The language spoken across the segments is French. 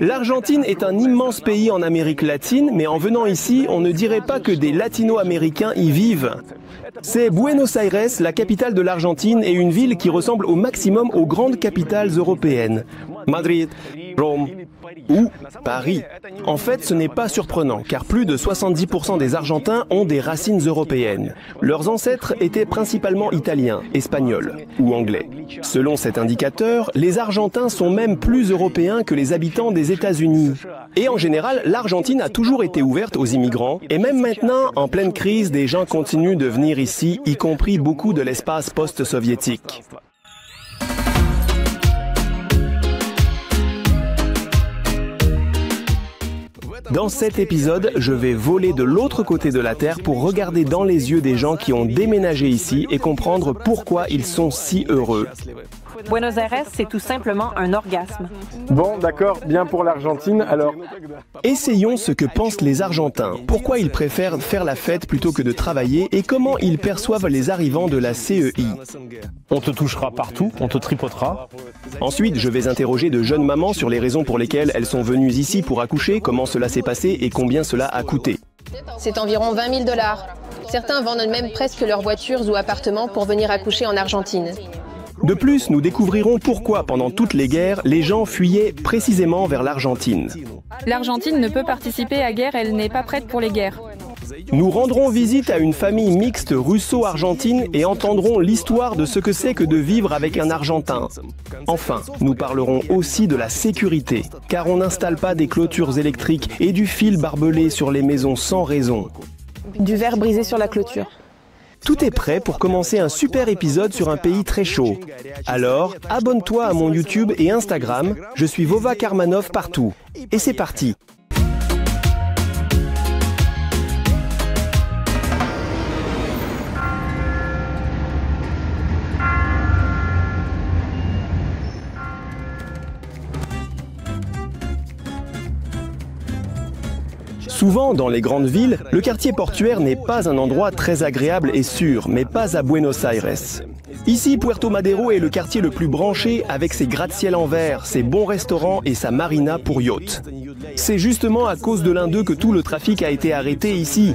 L'Argentine est un immense pays en Amérique latine, mais en venant ici, on ne dirait pas que des latino-américains y vivent. C'est Buenos Aires, la capitale de l'Argentine, et une ville qui ressemble au maximum aux grandes capitales européennes. Madrid, Rome ou Paris. En fait, ce n'est pas surprenant, car plus de 70% des Argentins ont des racines européennes. Leurs ancêtres étaient principalement italiens, espagnols ou anglais. Selon cet indicateur, les Argentins sont même plus européens que les habitants des États-Unis. Et en général, l'Argentine a toujours été ouverte aux immigrants, et même maintenant, en pleine crise, des gens continuent de venir ici, y compris beaucoup de l'espace post-soviétique. Dans cet épisode, je vais voler de l'autre côté de la Terre pour regarder dans les yeux des gens qui ont déménagé ici et comprendre pourquoi ils sont si heureux. Buenos Aires, c'est tout simplement un orgasme. Bon, d'accord, bien pour l'Argentine, alors... Essayons ce que pensent les Argentins, pourquoi ils préfèrent faire la fête plutôt que de travailler et comment ils perçoivent les arrivants de la CEI. On te touchera partout, on te tripotera. Ensuite, je vais interroger de jeunes mamans sur les raisons pour lesquelles elles sont venues ici pour accoucher, comment cela s'est passé et combien cela a coûté. C'est environ 20 000 $. Certains vendent même presque leurs voitures ou appartements pour venir accoucher en Argentine. De plus, nous découvrirons pourquoi, pendant toutes les guerres, les gens fuyaient précisément vers l'Argentine. L'Argentine ne peut participer à guerre, elle n'est pas prête pour les guerres. Nous rendrons visite à une famille mixte russo-argentine et entendrons l'histoire de ce que c'est que de vivre avec un Argentin. Enfin, nous parlerons aussi de la sécurité, car on n'installe pas des clôtures électriques et du fil barbelé sur les maisons sans raison. Du verre brisé sur la clôture. Tout est prêt pour commencer un super épisode sur un pays très chaud. Alors, abonne-toi à mon YouTube et Instagram, je suis Vova Karmanov partout. Et c'est parti! Souvent, dans les grandes villes, le quartier portuaire n'est pas un endroit très agréable et sûr, mais pas à Buenos Aires. Ici, Puerto Madero est le quartier le plus branché avec ses gratte-ciel en verre, ses bons restaurants et sa marina pour yacht. C'est justement à cause de l'un d'eux que tout le trafic a été arrêté ici.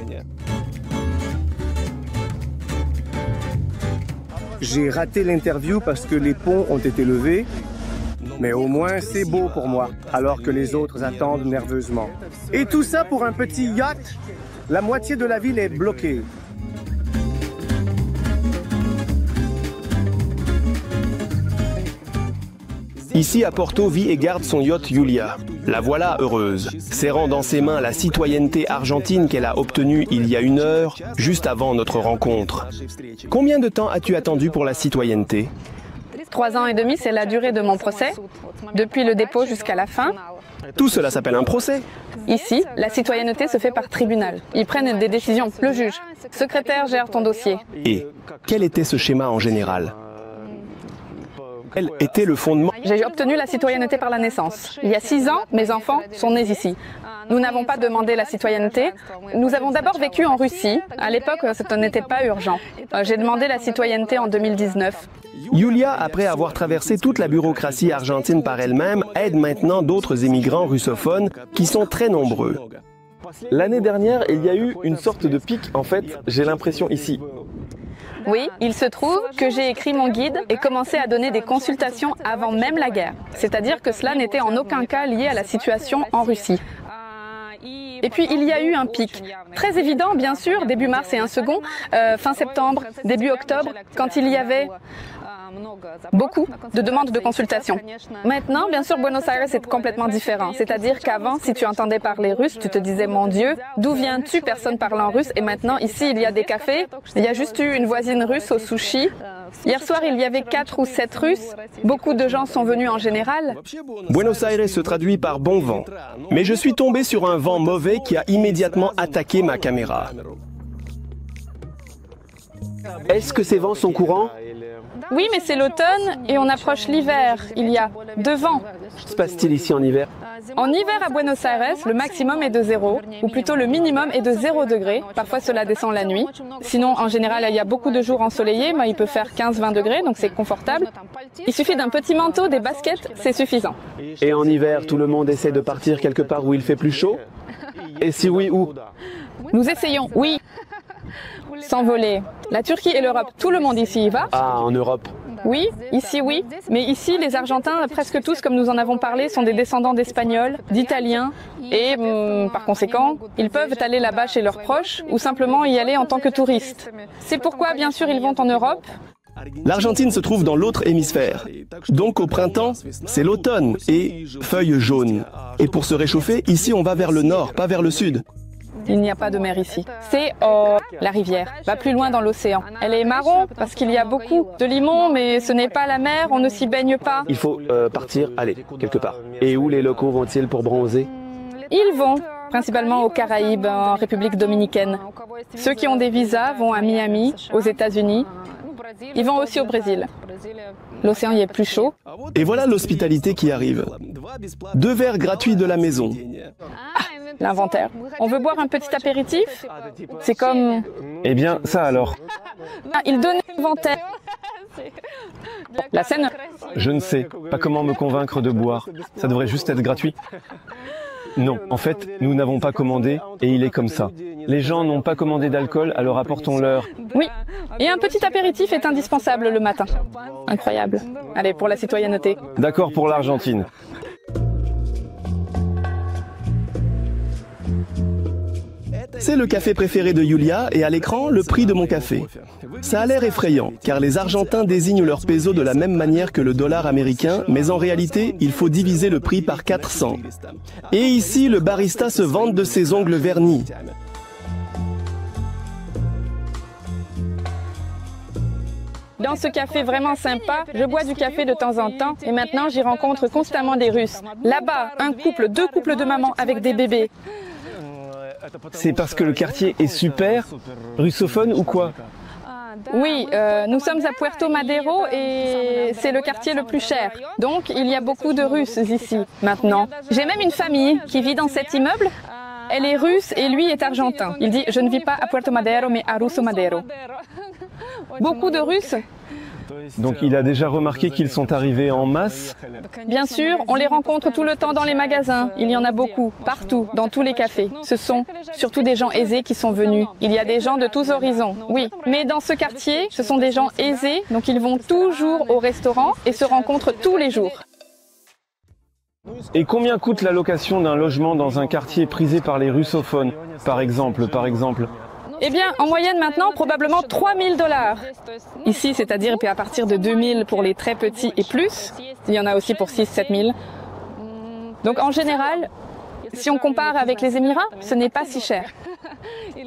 J'ai raté l'interview parce que les ponts ont été levés. Mais au moins, c'est beau pour moi, alors que les autres attendent nerveusement. Et tout ça pour un petit yacht? La moitié de la ville est bloquée. Ici à Porto vit et garde son yacht Julia. La voilà heureuse, serrant dans ses mains la citoyenneté argentine qu'elle a obtenue il y a 1 heure, juste avant notre rencontre. Combien de temps as-tu attendu pour la citoyenneté? 3 ans et demi, c'est la durée de mon procès, depuis le dépôt jusqu'à la fin. Tout cela s'appelle un procès. Ici, la citoyenneté se fait par tribunal. Ils prennent des décisions, le juge. Secrétaire gère ton dossier. Et quel était ce schéma en général? Quel était le fondement? J'ai obtenu la citoyenneté par la naissance. Il y a 6 ans, mes enfants sont nés ici. Nous n'avons pas demandé la citoyenneté. Nous avons d'abord vécu en Russie. À l'époque, ce n'était pas urgent. J'ai demandé la citoyenneté en 2019. Julia, après avoir traversé toute la bureaucratie argentine par elle-même, aide maintenant d'autres immigrants russophones qui sont très nombreux. L'année dernière, il y a eu une sorte de pic, en fait, j'ai l'impression ici. Oui, il se trouve que j'ai écrit mon guide et commencé à donner des consultations avant même la guerre. C'est-à-dire que cela n'était en aucun cas lié à la situation en Russie. Et puis il y a eu un pic, très évident bien sûr, début mars et un second, fin septembre, début octobre, quand il y avait beaucoup de demandes de consultation. Maintenant, bien sûr, Buenos Aires est complètement différent. C'est-à-dire qu'avant, si tu entendais parler russe, tu te disais « Mon Dieu, d'où viens-tu? Personne parle en russe. » Et maintenant, ici, il y a des cafés. Il y a juste eu une voisine russe au sushi. Hier soir, il y avait 4 ou 7 Russes. Beaucoup de gens sont venus en général. Buenos Aires se traduit par bon vent. Mais je suis tombé sur un vent mauvais qui a immédiatement attaqué ma caméra. Est-ce que ces vents sont courants? Oui, mais c'est l'automne et on approche l'hiver. Il y a 2 vents. Que se passe-t-il ici en hiver? En hiver à Buenos Aires, le maximum est de 0, ou plutôt le minimum est de 0 degrés. Parfois cela descend la nuit. Sinon, en général, il y a beaucoup de jours ensoleillés, mais il peut faire 15-20 degrés, donc c'est confortable. Il suffit d'un petit manteau, des baskets, c'est suffisant. Et en hiver, tout le monde essaie de partir quelque part où il fait plus chaud? Et si oui, où? Nous essayons, oui, s'envoler. La Turquie et l'Europe, tout le monde ici y va. Ah, en Europe. Oui, ici oui. Mais ici, les Argentins, presque tous, comme nous en avons parlé, sont des descendants d'Espagnols, d'Italiens. Et par conséquent, ils peuvent aller là-bas chez leurs proches ou simplement y aller en tant que touristes. C'est pourquoi, bien sûr, ils vont en Europe. L'Argentine se trouve dans l'autre hémisphère. Donc au printemps, c'est l'automne et feuilles jaunes. Et pour se réchauffer, ici on va vers le nord, pas vers le sud. Il n'y a pas de mer ici. C'est la rivière, va plus loin dans l'océan. Elle est marron parce qu'il y a beaucoup de limon, mais ce n'est pas la mer, on ne s'y baigne pas. Il faut partir, aller, quelque part. Et où les locaux vont-ils pour bronzer? Ils vont principalement aux Caraïbes, en République dominicaine. Ceux qui ont des visas vont à Miami, aux États-Unis. Ils vont aussi au Brésil. L'océan y est plus chaud. Et voilà l'hospitalité qui arrive. 2 verres gratuits de la maison. L'inventaire. On veut boire un petit apéritif? C'est comme... Eh bien, ça alors. Ah, il donne l'inventaire. La scène... Je ne sais pas comment me convaincre de boire. Ça devrait juste être gratuit. Non, en fait, nous n'avons pas commandé et il est comme ça. Les gens n'ont pas commandé d'alcool, alors apportons-leur. Oui, et un petit apéritif est indispensable le matin. Incroyable. Allez, pour la citoyenneté. D'accord pour l'Argentine. C'est le café préféré de Julia et à l'écran, le prix de mon café. Ça a l'air effrayant, car les Argentins désignent leur peso de la même manière que le dollar américain, mais en réalité, il faut diviser le prix par 400. Et ici, le barista se vante de ses ongles vernis. Dans ce café vraiment sympa, je bois du café de temps en temps et maintenant j'y rencontre constamment des Russes. Là-bas, un couple, 2 couples de mamans avec des bébés. C'est parce que le quartier est super, russophone ou quoi? Oui, nous sommes à Puerto Madero et c'est le quartier le plus cher. Donc il y a beaucoup de Russes ici maintenant. J'ai même une famille qui vit dans cet immeuble. Elle est russe et lui est argentin. Il dit « Je ne vis pas à Puerto Madero mais à Russo Madero ». Beaucoup de Russes. Donc il a déjà remarqué qu'ils sont arrivés en masse? Bien sûr, on les rencontre tout le temps dans les magasins. Il y en a beaucoup, partout, dans tous les cafés. Ce sont surtout des gens aisés qui sont venus. Il y a des gens de tous horizons, oui. Mais dans ce quartier, ce sont des gens aisés, donc ils vont toujours au restaurant et se rencontrent tous les jours. Et combien coûte la location d'un logement dans un quartier prisé par les russophones, par exemple? Eh bien, en moyenne maintenant, probablement 3 000 $. Ici, c'est-à-dire à partir de 2 000 pour les très petits et plus. Il y en a aussi pour 6 000 7 000. Donc en général, si on compare avec les Émirats, ce n'est pas si cher.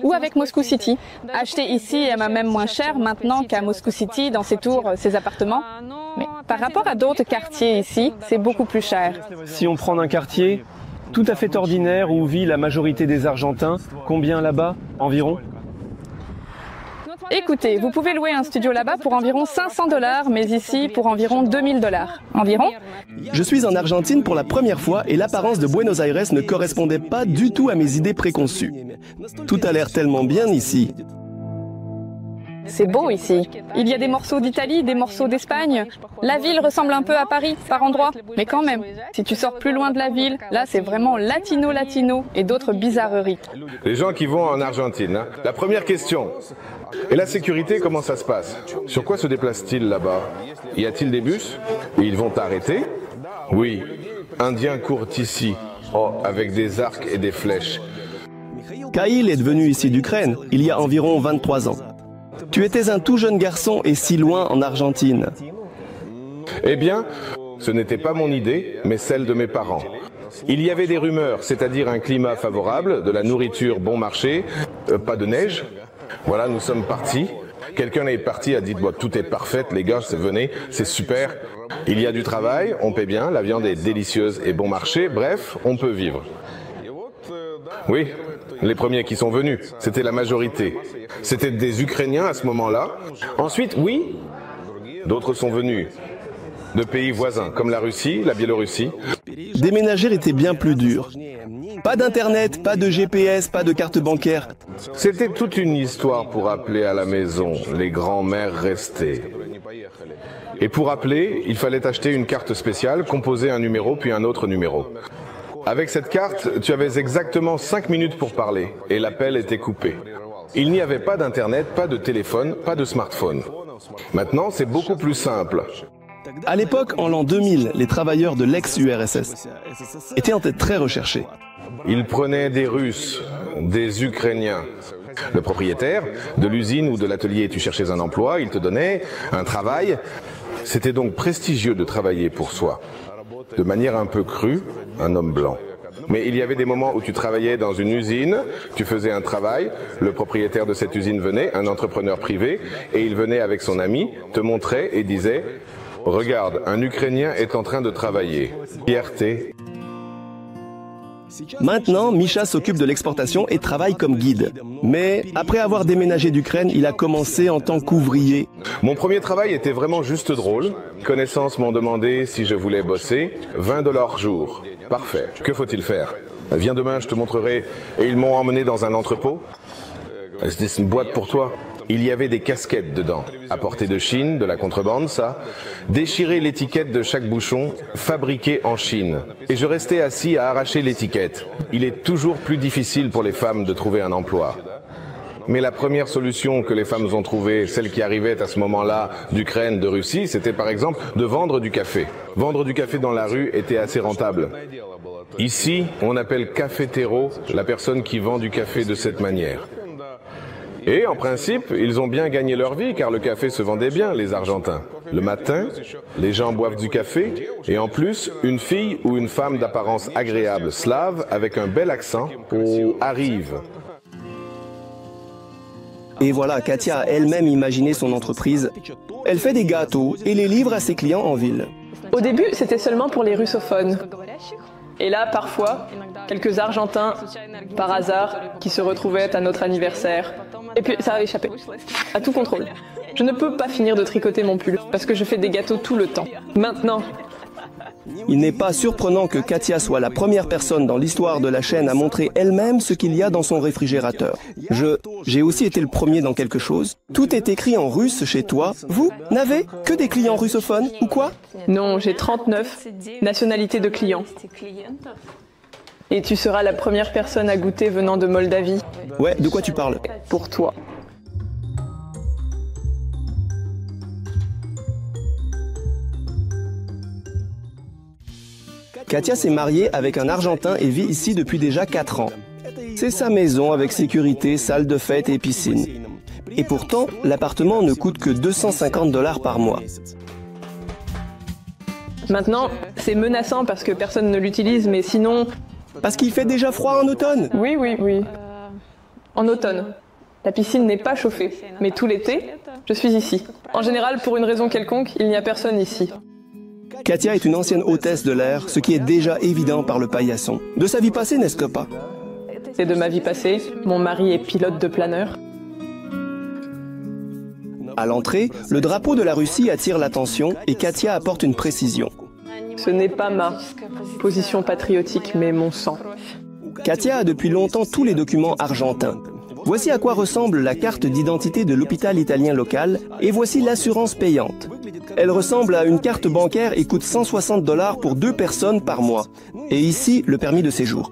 Ou avec Moscou City. Acheter ici est même moins cher maintenant qu'à Moscou City, dans ses tours, ses appartements. Mais par rapport à d'autres quartiers ici, c'est beaucoup plus cher. Si on prend un quartier tout à fait ordinaire où vit la majorité des Argentins, combien là-bas environ? Écoutez, vous pouvez louer un studio là-bas pour environ 500 $, mais ici pour environ 2 000 $. Environ. Je suis en Argentine pour la première fois et l'apparence de Buenos Aires ne correspondait pas du tout à mes idées préconçues. Tout a l'air tellement bien ici. C'est beau ici. Il y a des morceaux d'Italie, des morceaux d'Espagne. La ville ressemble un peu à Paris, par endroits. Mais quand même, si tu sors plus loin de la ville, là c'est vraiment latino et d'autres bizarreries. Les gens qui vont en Argentine, hein. La première question. Et la sécurité, comment ça se passe? Sur quoi se déplacent-ils là-bas? Y a-t-il des bus? Ils vont arrêter? Oui. Indiens courent ici. Oh, avec des arcs et des flèches. Kyle est venu ici d'Ukraine, il y a environ 23 ans. Tu étais un tout jeune garçon et si loin en Argentine. Eh bien, ce n'était pas mon idée, mais celle de mes parents. Il y avait des rumeurs, c'est-à-dire un climat favorable, de la nourriture bon marché, pas de neige. Voilà, nous sommes partis. Quelqu'un est parti, a dit bon, tout est parfait, les gars, venez, c'est super. Il y a du travail, on paie bien, la viande est délicieuse et bon marché, bref, on peut vivre. Oui, les premiers qui sont venus, c'était la majorité. C'était des Ukrainiens à ce moment-là. Ensuite, oui, D'autres sont venus de pays voisins, comme la Russie, la Biélorussie. Déménager était bien plus dur. Pas d'internet, pas de GPS, pas de carte bancaire. C'était toute une histoire pour appeler à la maison, les grands-mères restées. Et pour appeler, il fallait acheter une carte spéciale, composer un numéro puis un autre numéro. Avec cette carte, tu avais exactement 5 minutes pour parler et l'appel était coupé. Il n'y avait pas d'internet, pas de téléphone, pas de smartphone. Maintenant, c'est beaucoup plus simple. À l'époque, en l'an 2000, les travailleurs de l'ex-URSS étaient en tête très recherchés. Ils prenaient des Russes, des Ukrainiens. Le propriétaire de l'usine ou de l'atelier, tu cherchais un emploi, il te donnait un travail. C'était donc prestigieux de travailler pour soi. De manière un peu crue, un homme blanc. Mais il y avait des moments où tu travaillais dans une usine, tu faisais un travail, le propriétaire de cette usine venait, un entrepreneur privé, et il venait avec son ami, te montrait et disait « Regarde, un Ukrainien est en train de travailler. Fierté. » Maintenant, Misha s'occupe de l'exportation et travaille comme guide. Mais après avoir déménagé d'Ukraine, il a commencé en tant qu'ouvrier. Mon premier travail était vraiment juste drôle. Connaissances m'ont demandé si je voulais bosser. 20 $ jour. Parfait. Que faut-il faire? Viens demain, je te montrerai. Et ils m'ont emmené dans un entrepôt. C'était une boîte pour toi. Il y avait des casquettes dedans, apportées de Chine, de la contrebande, ça. Déchirer l'étiquette de chaque bouchon, fabriqué en Chine. Et je restais assis à arracher l'étiquette. Il est toujours plus difficile pour les femmes de trouver un emploi. Mais la première solution que les femmes ont trouvée, celle qui arrivait à ce moment-là d'Ukraine, de Russie, c'était par exemple de vendre du café. Vendre du café dans la rue était assez rentable. Ici, on appelle cafétéro la personne qui vend du café de cette manière. Et en principe, ils ont bien gagné leur vie car le café se vendait bien, les Argentins. Le matin, les gens boivent du café et en plus, une fille ou une femme d'apparence agréable slave avec un bel accent arrive. Et voilà, Katia a elle-même imaginé son entreprise. Elle fait des gâteaux et les livre à ses clients en ville. Au début, c'était seulement pour les russophones. Et là, parfois, quelques Argentins, par hasard, qui se retrouvaient à notre anniversaire. Et puis, ça a échappé. À tout contrôle. Je ne peux pas finir de tricoter mon pull, parce que je fais des gâteaux tout le temps. Maintenant. Il n'est pas surprenant que Katia soit la première personne dans l'histoire de la chaîne à montrer elle-même ce qu'il y a dans son réfrigérateur. J'ai aussi été le premier dans quelque chose. Tout est écrit en russe chez toi. Vous n'avez que des clients russophones ou quoi? Non, j'ai 39 nationalités de clients. Et tu seras la première personne à goûter venant de Moldavie. Ouais, de quoi tu parles? Pour toi. Katia s'est mariée avec un Argentin et vit ici depuis déjà 4 ans. C'est sa maison avec sécurité, salle de fête et piscine. Et pourtant, l'appartement ne coûte que 250 $ par mois. Maintenant, c'est menaçant parce que personne ne l'utilise, mais sinon... Parce qu'il fait déjà froid en automne? Oui. En automne. La piscine n'est pas chauffée, mais tout l'été, je suis ici. En général, pour une raison quelconque, il n'y a personne ici. Katia est une ancienne hôtesse de l'air, ce qui est déjà évident par le paillasson. De sa vie passée, n'est-ce que pas? C'est de ma vie passée. Mon mari est pilote de planeur. À l'entrée, le drapeau de la Russie attire l'attention et Katia apporte une précision. Ce n'est pas ma position patriotique, mais mon sang. Katia a depuis longtemps tous les documents argentins. Voici à quoi ressemble la carte d'identité de l'hôpital italien local et voici l'assurance payante. Elle ressemble à une carte bancaire et coûte 160 $ pour 2 personnes par mois. Et ici, le permis de séjour.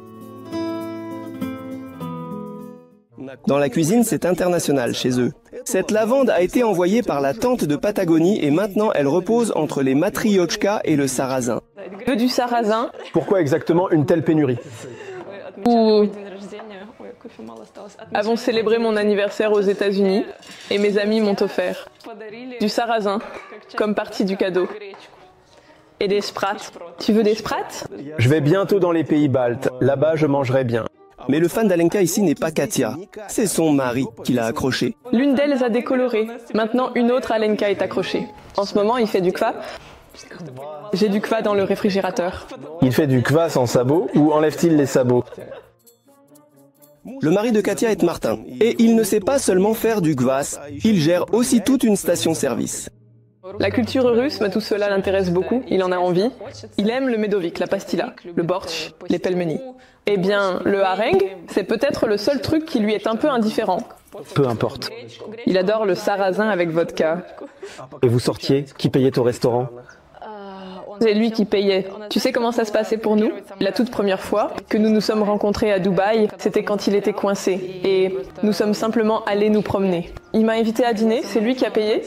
Dans la cuisine, c'est international chez eux. Cette lavande a été envoyée par la tante de Patagonie et maintenant elle repose entre les matriochkas et le sarrasin. Que du sarrasin. Pourquoi exactement une telle pénurie? Nous avons célébré mon anniversaire aux États-Unis et mes amis m'ont offert du sarrasin comme partie du cadeau. Et des sprats. Tu veux des sprats? Je vais bientôt dans les pays baltes. Là-bas, je mangerai bien. Mais le fan d'Alenka ici n'est pas Katia. C'est son mari qui l'a accroché. L'une d'elles a décoloré. Maintenant, une autre Alenka est accrochée. En ce moment, il fait du kva. J'ai du kva dans le réfrigérateur. Il fait du kva sans sabots ou enlève-t-il les sabots? Le mari de Katia est Martin. Et il ne sait pas seulement faire du kvass, il gère aussi toute une station-service. La culture russe, tout cela l'intéresse beaucoup, il en a envie. Il aime le medovik, la pastilla, le bortsch, les pelmeni. Eh bien, le harengue, c'est peut-être le seul truc qui lui est un peu indifférent. Peu importe. Il adore le sarrasin avec vodka. Et vous sortiez? Qui payait au restaurant? C'est lui qui payait. Tu sais comment ça se passait pour nous? La toute première fois que nous nous sommes rencontrés à Dubaï, c'était quand il était coincé. Et nous sommes simplement allés nous promener. Il m'a invité à dîner, c'est lui qui a payé.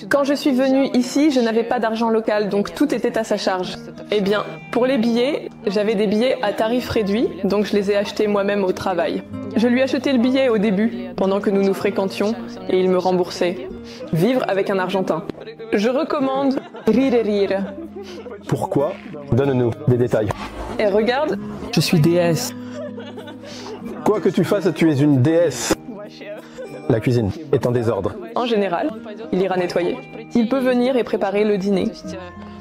Quand je suis venue ici, je n'avais pas d'argent local, donc tout était à sa charge. Eh bien, pour les billets, j'avais des billets à tarif réduit, donc je les ai achetés moi-même au travail. Je lui achetais le billet au début, pendant que nous nous fréquentions, et il me remboursait. Vivre avec un Argentin. Je recommande Rire Rire. Pourquoi? Donne-nous des détails. Et regarde, je suis déesse. Quoi que tu fasses, tu es une déesse. La cuisine est en désordre. En général, il ira nettoyer. Il peut venir et préparer le dîner.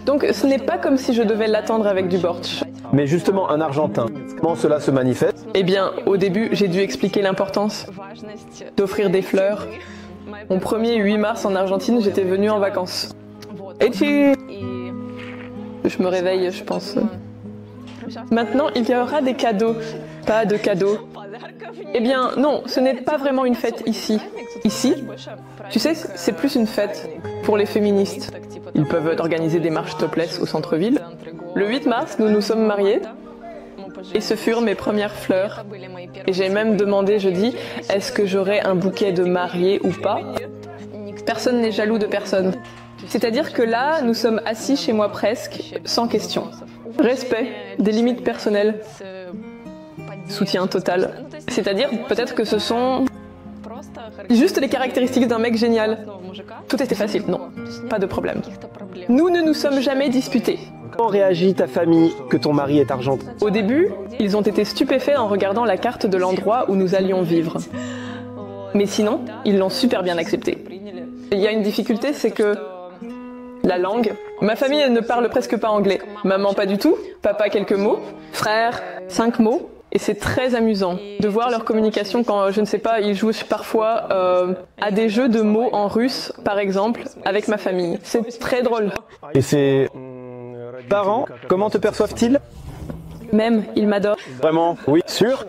Donc ce n'est pas comme si je devais l'attendre avec du bortsch. Mais justement, un Argentin, comment cela se manifeste? Eh bien, au début, j'ai dû expliquer l'importance d'offrir des fleurs. Mon premier 8 mars en Argentine, j'étais venue en vacances. Et je me réveille, je pense. Maintenant, il y aura des cadeaux. Pas de cadeaux. Eh bien, non, ce n'est pas vraiment une fête ici. Ici, tu sais, c'est plus une fête pour les féministes. Ils peuvent organiser des marches topless au centre-ville. Le 8 mars, nous nous sommes mariés. Et ce furent mes premières fleurs. Et j'ai même demandé, je dis, est-ce que j'aurai un bouquet de mariée ou pas? Personne n'est jaloux de personne. C'est-à-dire que là, nous sommes assis chez moi presque, sans question. Respect, des limites personnelles. Soutien total. C'est-à-dire, peut-être que ce sont juste les caractéristiques d'un mec génial. Tout était facile, non, pas de problème. Nous ne nous sommes jamais disputés. Comment réagit ta famille que ton mari est argentin? Au début, ils ont été stupéfaits en regardant la carte de l'endroit où nous allions vivre. Mais sinon, ils l'ont super bien accepté. Il y a une difficulté, c'est que la langue. Ma famille, elle ne parle presque pas anglais. Maman, pas du tout. Papa, quelques mots. Frère, 5 mots. Et c'est très amusant de voir leur communication quand, je ne sais pas, ils jouent parfois à des jeux de mots en russe, par exemple, avec ma famille. C'est très drôle. Et ses parents, comment te perçoivent-ils? Même, ils m'adorent. Vraiment? Oui. Sûr?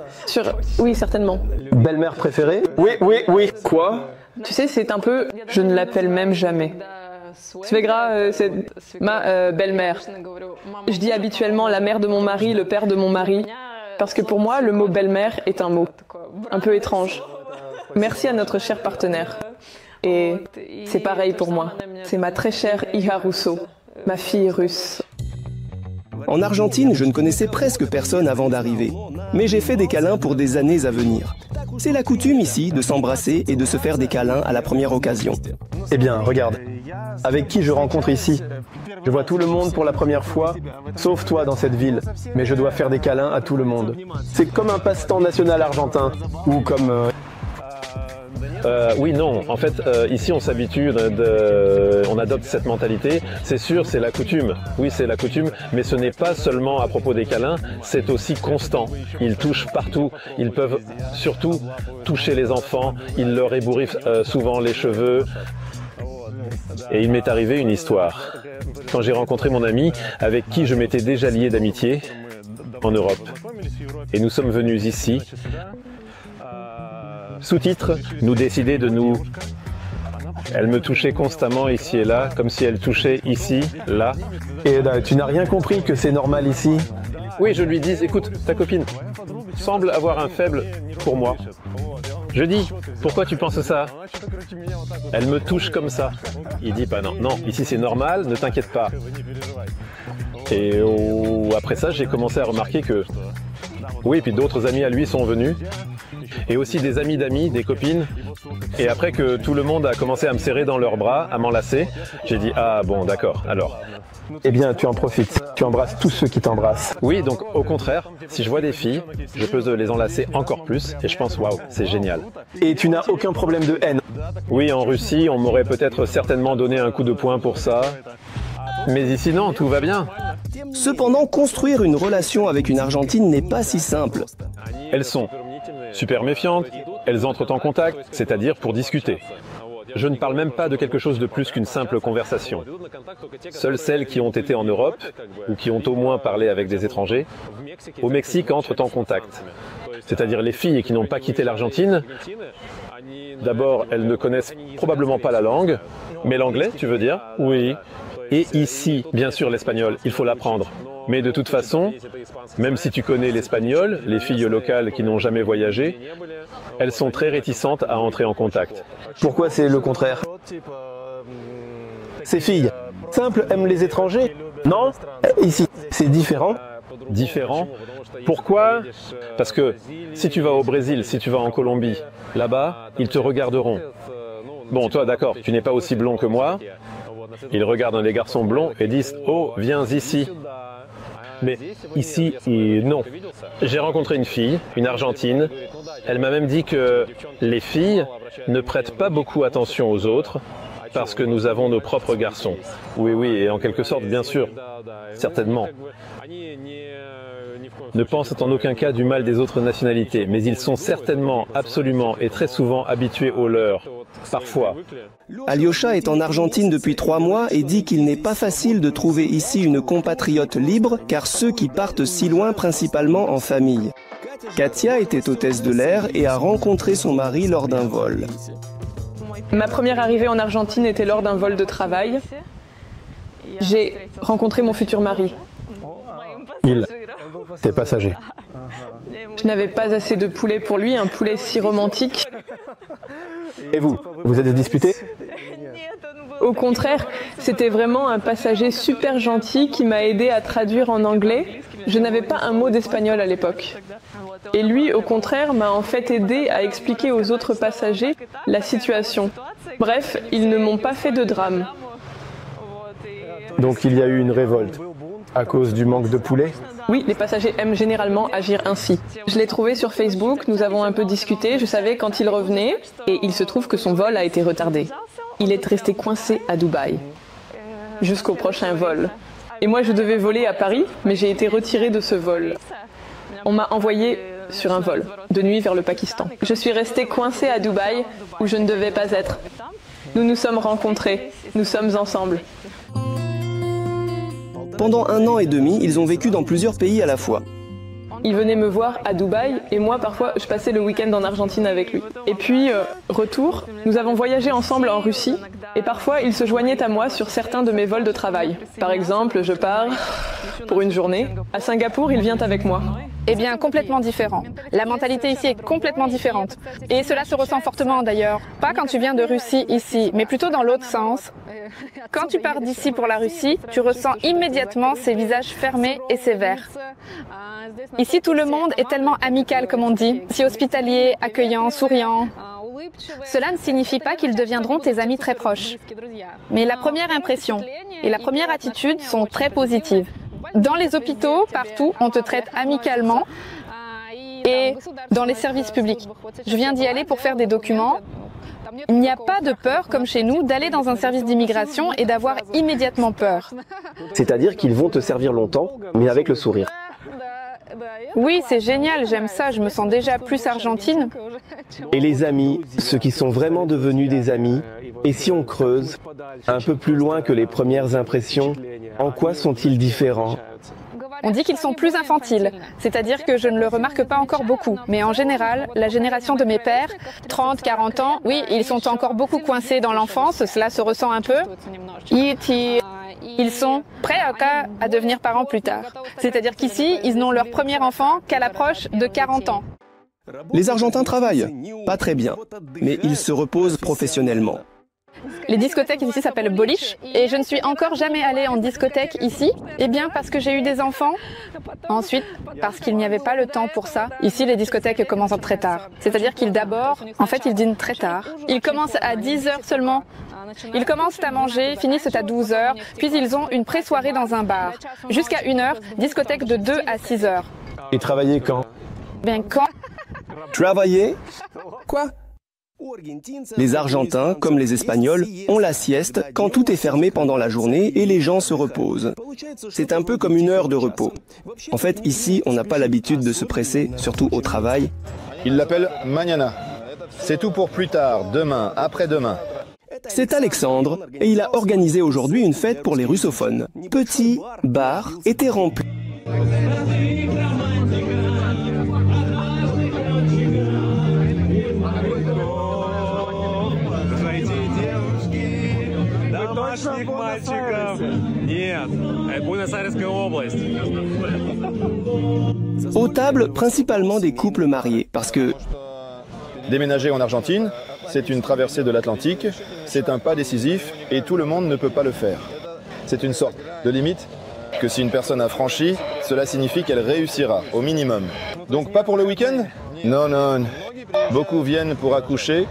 Oui, certainement. Belle-mère préférée? Oui, oui, oui. Quoi? Tu sais, c'est un peu... Je ne l'appelle même jamais. Svegra, c'est ma belle-mère. Je dis habituellement la mère de mon mari, le père de mon mari. Parce que pour moi, le mot belle-mère est un mot un peu étrange. Merci à notre cher partenaire. Et c'est pareil pour moi. C'est ma très chère Iha Russo, ma fille russe. En Argentine, je ne connaissais presque personne avant d'arriver. Mais j'ai fait des câlins pour des années à venir. C'est la coutume ici de s'embrasser et de se faire des câlins à la première occasion. Eh bien, regarde. Avec qui je rencontre ici? Je vois tout le monde pour la première fois, sauf toi dans cette ville. Mais je dois faire des câlins à tout le monde. C'est comme un passe-temps national argentin. Ou comme... Oui, non. En fait, ici, on s'habitue, on adopte cette mentalité. C'est sûr, c'est la coutume. Oui, c'est la coutume, mais ce n'est pas seulement à propos des câlins, c'est aussi constant. Ils touchent partout. Ils peuvent surtout toucher les enfants. Ils leur ébouriffent souvent les cheveux. Et il m'est arrivé une histoire. Quand j'ai rencontré mon ami, avec qui je m'étais déjà lié d'amitié, en Europe. Et nous sommes venus ici. Sous-titre, nous décider de nous... Elle me touchait constamment ici et là, comme si elle touchait ici, là. Et tu n'as rien compris que c'est normal ici? Oui, je lui dis, écoute, ta copine semble avoir un faible pour moi. Je dis, pourquoi tu penses ça? Elle me touche comme ça. Il dit, non, non, ici c'est normal, ne t'inquiète pas. Et après ça, j'ai commencé à remarquer que... Oui, puis d'autres amis à lui sont venus. Et aussi des amis d'amis, des copines. Et après que tout le monde a commencé à me serrer dans leurs bras, à m'enlacer, j'ai dit, ah bon, d'accord, alors. Eh bien, tu en profites. Tu embrasses tous ceux qui t'embrassent. Oui, donc au contraire, si je vois des filles, je peux les enlacer encore plus. Et je pense, waouh, c'est génial. Et tu n'as aucun problème de haine? Oui, en Russie, on m'aurait peut-être certainement donné un coup de poing pour ça. Mais ici, non, tout va bien. Cependant, construire une relation avec une Argentine n'est pas si simple. Elles sont super méfiantes, elles entrent en contact, c'est-à-dire pour discuter. je ne parle même pas de quelque chose de plus qu'une simple conversation. Seules celles qui ont été en Europe, ou qui ont au moins parlé avec des étrangers, au Mexique entrent en contact. C'est-à-dire les filles qui n'ont pas quitté l'Argentine, d'abord elles ne connaissent probablement pas la langue, mais l'anglais, tu veux dire? Oui. Et ici, bien sûr l'espagnol, il faut l'apprendre. Mais de toute façon, même si tu connais l'espagnol, les filles locales qui n'ont jamais voyagé, elles sont très réticentes à entrer en contact. Pourquoi c'est le contraire? Ces filles simples aiment les étrangers? Non? Ici, c'est différent. Différent? Pourquoi? Parce que si tu vas au Brésil, si tu vas en Colombie, là-bas, ils te regarderont. Bon, toi d'accord, tu n'es pas aussi blond que moi. Ils regardent les garçons blonds et disent « Oh, viens ici ». Mais ici, non. J'ai rencontré une fille, une Argentine. Elle m'a même dit que les filles ne prêtent pas beaucoup attention aux autres parce que nous avons nos propres garçons. Oui, oui, et en quelque sorte, bien sûr, certainement. Ne pensent en aucun cas du mal des autres nationalités, mais ils sont certainement, absolument et très souvent habitués aux leurs, parfois. Alyosha est en Argentine depuis 3 mois et dit qu'il n'est pas facile de trouver ici une compatriote libre, car ceux qui partent si loin principalement en famille. Katia était hôtesse de l'air et a rencontré son mari lors d'un vol. Ma première arrivée en Argentine était lors d'un vol de travail. J'ai rencontré mon futur mari. Il était passager. Je n'avais pas assez de poulet pour lui, un poulet si romantique. Et vous êtes disputé? Au contraire, c'était vraiment un passager super gentil qui m'a aidé à traduire en anglais. Je n'avais pas un mot d'espagnol à l'époque. Et lui, au contraire, m'a en fait aidé à expliquer aux autres passagers la situation. Bref, ils ne m'ont pas fait de drame. Donc il y a eu une révolte à cause du manque de poulet? Oui, les passagers aiment généralement agir ainsi. Je l'ai trouvé sur Facebook, nous avons un peu discuté, je savais quand il revenait, et il se trouve que son vol a été retardé. Il est resté coincé à Dubaï, jusqu'au prochain vol. Et moi je devais voler à Paris, mais j'ai été retirée de ce vol. On m'a envoyé sur un vol, de nuit vers le Pakistan. Je suis restée coincée à Dubaï, où je ne devais pas être. Nous nous sommes rencontrés, nous sommes ensemble. Pendant 1 an et demi, ils ont vécu dans plusieurs pays à la fois. Il venait me voir à Dubaï et moi parfois je passais le week-end en Argentine avec lui. Et puis, retour, nous avons voyagé ensemble en Russie et parfois il se joignait à moi sur certains de mes vols de travail. Par exemple, je pars pour une journée. À Singapour, il vient avec moi. Eh bien, complètement différent. La mentalité ici est complètement différente. Et cela se ressent fortement d'ailleurs. Pas quand tu viens de Russie ici, mais plutôt dans l'autre sens. Quand tu pars d'ici pour la Russie, tu ressens immédiatement ces visages fermés et sévères. Ici, tout le monde est tellement amical, comme on dit, si hospitalier, accueillant, souriant. Cela ne signifie pas qu'ils deviendront tes amis très proches. Mais la première impression et la première attitude sont très positives. Dans les hôpitaux, partout, on te traite amicalement et dans les services publics. Je viens d'y aller pour faire des documents. Il n'y a pas de peur, comme chez nous, d'aller dans un service d'immigration et d'avoir immédiatement peur. C'est-à-dire qu'ils vont te servir longtemps, mais avec le sourire. Oui, c'est génial, j'aime ça, je me sens déjà plus argentine. Et les amis, ceux qui sont vraiment devenus des amis, et si on creuse un peu plus loin que les premières impressions, en quoi sont-ils différents? On dit qu'ils sont plus infantiles, c'est-à-dire que je ne le remarque pas encore beaucoup. Mais en général, la génération de mes pères, 30, 40 ans, oui, ils sont encore beaucoup coincés dans l'enfance, cela se ressent un peu. Ils sont prêts à devenir parents plus tard. C'est-à-dire qu'ici, ils n'ont leur premier enfant qu'à l'approche de 40 ans. Les Argentins travaillent, pas très bien, mais ils se reposent professionnellement. Les discothèques ici s'appellent boliche et je ne suis encore jamais allée en discothèque ici. Eh bien parce que j'ai eu des enfants. Ensuite, parce qu'il n'y avait pas le temps pour ça. Ici, les discothèques commencent très tard. C'est-à-dire qu'ils ils dînent très tard. Ils commencent à 10 heures seulement. Ils commencent à manger, finissent à 12 heures, puis ils ont une pré-soirée dans un bar. Jusqu'à 1 heure, discothèque de 2 à 6 heures. Et travailler quand? Bien quand? Travailler? Quoi? Les Argentins, comme les Espagnols, ont la sieste quand tout est fermé pendant la journée et les gens se reposent. C'est un peu comme 1 heure de repos. En fait, ici, on n'a pas l'habitude de se presser, surtout au travail. Il l'appelle mañana. C'est tout pour plus tard, demain, après-demain. C'est Alexandre et il a organisé aujourd'hui une fête pour les russophones. Petit bar était rempli. Aux tables, principalement des couples mariés, parce que déménager en Argentine, c'est une traversée de l'Atlantique, c'est un pas décisif et tout le monde ne peut pas le faire. C'est une sorte de limite que si une personne a franchi, cela signifie qu'elle réussira, au minimum. Donc pas pour le week-end? Non, non. Beaucoup viennent pour accoucher,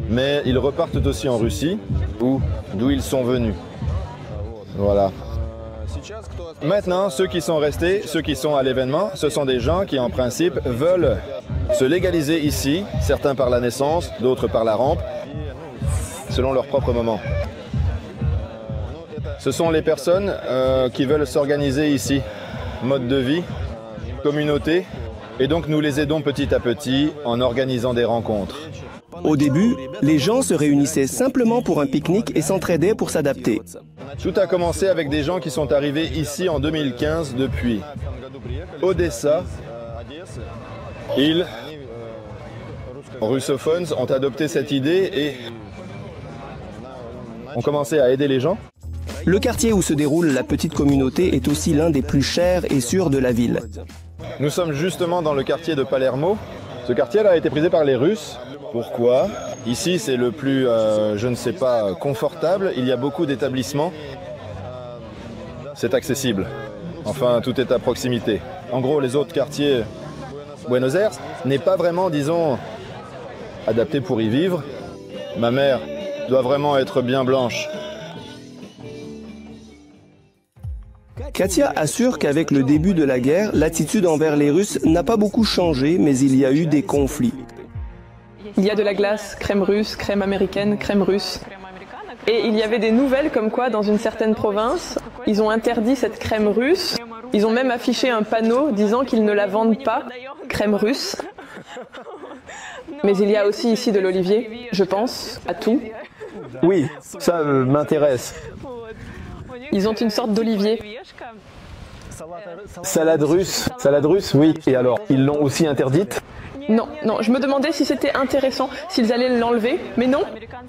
mais ils repartent aussi en Russie, d'où ils sont venus. Voilà. Maintenant, ceux qui sont restés, ceux qui sont à l'événement, ce sont des gens qui en principe veulent se légaliser ici, certains par la naissance, d'autres par la rampe, selon leur propre moment. Ce sont les personnes qui veulent s'organiser ici, mode de vie, communauté, et donc nous les aidons petit à petit en organisant des rencontres. au début, les gens se réunissaient simplement pour un pique-nique et s'entraidaient pour s'adapter. Tout a commencé avec des gens qui sont arrivés ici en 2015 depuis Odessa. Ils, russophones, ont adopté cette idée et ont commencé à aider les gens. Le quartier où se déroule la petite communauté est aussi l'un des plus chers et sûrs de la ville. Nous sommes justement dans le quartier de Palermo. Ce quartier-là a été prisé par les Russes. Pourquoi? Ici, c'est le plus, je ne sais pas, confortable. Il y a beaucoup d'établissements. C'est accessible. Enfin, tout est à proximité. En gros, les autres quartiers, Buenos Aires, n'est pas vraiment, disons, adapté pour y vivre. Ma mère doit vraiment être bien blanche. Katia assure qu'avec le début de la guerre, l'attitude envers les Russes n'a pas beaucoup changé, mais il y a eu des conflits. Il y a de la glace, crème russe, crème américaine, crème russe. Et il y avait des nouvelles comme quoi, dans une certaine province, ils ont interdit cette crème russe. Ils ont même affiché un panneau disant qu'ils ne la vendent pas, crème russe. Mais il y a aussi ici de l'olivier, je pense, à tout. Oui, ça m'intéresse. Ils ont une sorte d'olivier. Salade russe, oui. Et alors, ils l'ont aussi interdite? Non, non, je me demandais si c'était intéressant, s'ils allaient l'enlever, mais non.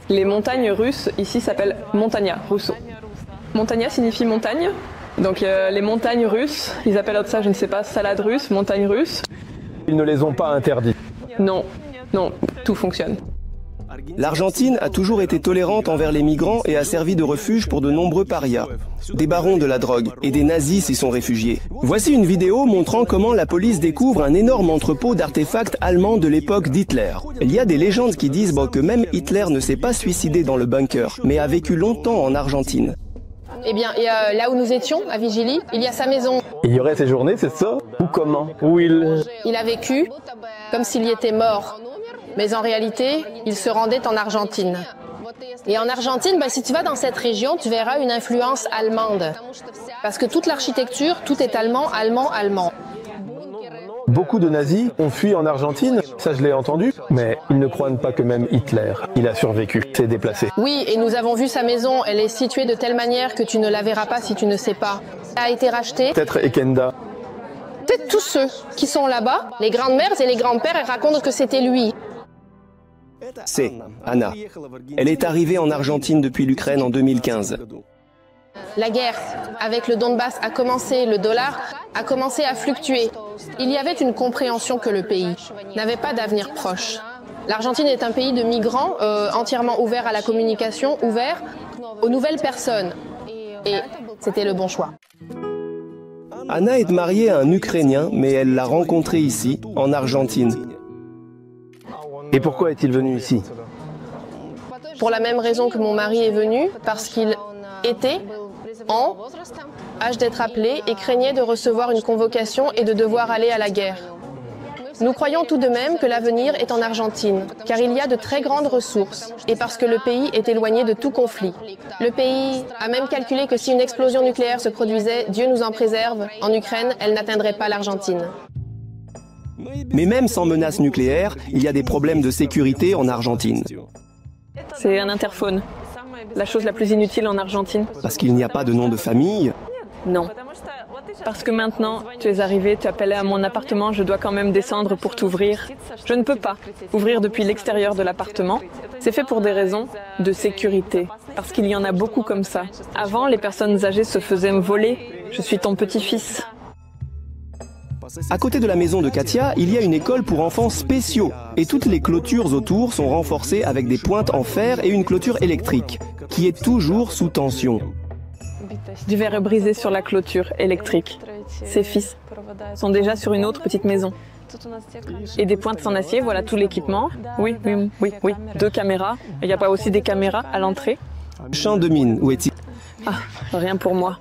Les montagnes russes, ici, s'appellent Montagna, russo. Montagna signifie montagne, donc les montagnes russes, ils appellent ça, je ne sais pas, salade russe, montagne russe. Ils ne les ont pas interdites? Non, non, tout fonctionne. L'Argentine a toujours été tolérante envers les migrants et a servi de refuge pour de nombreux parias. Des barons de la drogue et des nazis s'y sont réfugiés. Voici une vidéo montrant comment la police découvre un énorme entrepôt d'artefacts allemands de l'époque d'Hitler. Il y a des légendes qui disent que même Hitler ne s'est pas suicidé dans le bunker, mais a vécu longtemps en Argentine. Eh bien, là où nous étions, à Vigili, il y a sa maison. Il y aurait séjourné, c'est ça? Ou comment? Où il Il a vécu comme s'il y était mort. Mais en réalité, il se rendait en Argentine. Et en Argentine, si tu vas dans cette région, tu verras une influence allemande. Parce que toute l'architecture, tout est allemand, allemand, allemand. Beaucoup de nazis ont fui en Argentine, ça je l'ai entendu, mais ils ne croient pas que même Hitler, il a survécu, s'est déplacé. Oui, et nous avons vu sa maison, elle est située de telle manière que tu ne la verras pas si tu ne sais pas. Elle a été rachetée. Peut-être Ekenda. Peut-être tous ceux qui sont là-bas, les grandes-mères et les grands-pères, elles racontent que c'était lui. C'est Anna. Elle est arrivée en Argentine depuis l'Ukraine en 2015. La guerre avec le Donbass a commencé, le dollar a commencé à fluctuer. Il y avait une compréhension que le pays n'avait pas d'avenir proche. L'Argentine est un pays de migrants entièrement ouvert à la communication, ouvert aux nouvelles personnes. Et c'était le bon choix. Anna est mariée à un Ukrainien, mais elle l'a rencontré ici, en Argentine. Et pourquoi est-il venu ici? Pour la même raison que mon mari est venu, parce qu'il était en âge d'être appelé et craignait de recevoir une convocation et de devoir aller à la guerre. Nous croyons tout de même que l'avenir est en Argentine, car il y a de très grandes ressources et parce que le pays est éloigné de tout conflit. Le pays a même calculé que si une explosion nucléaire se produisait, Dieu nous en préserve, en Ukraine, elle n'atteindrait pas l'Argentine. Mais même sans menace nucléaire, il y a des problèmes de sécurité en Argentine. C'est un interphone. La chose la plus inutile en Argentine. Parce qu'il n'y a pas de nom de famille. Non. Parce que maintenant, tu es arrivé, tu appelais à mon appartement, je dois quand même descendre pour t'ouvrir. Je ne peux pas ouvrir depuis l'extérieur de l'appartement. C'est fait pour des raisons de sécurité. Parce qu'il y en a beaucoup comme ça. Avant, les personnes âgées se faisaient me voler. Je suis ton petit-fils. À côté de la maison de Katia, il y a une école pour enfants spéciaux. Et toutes les clôtures autour sont renforcées avec des pointes en fer et une clôture électrique, qui est toujours sous tension. Du verre brisé sur la clôture électrique. Ses fils sont déjà sur une autre petite maison. Et des pointes en acier, voilà tout l'équipement. Oui. 2 caméras. Il n'y a pas aussi des caméras à l'entrée? Champ de mine, où est-il? Ah, rien pour moi.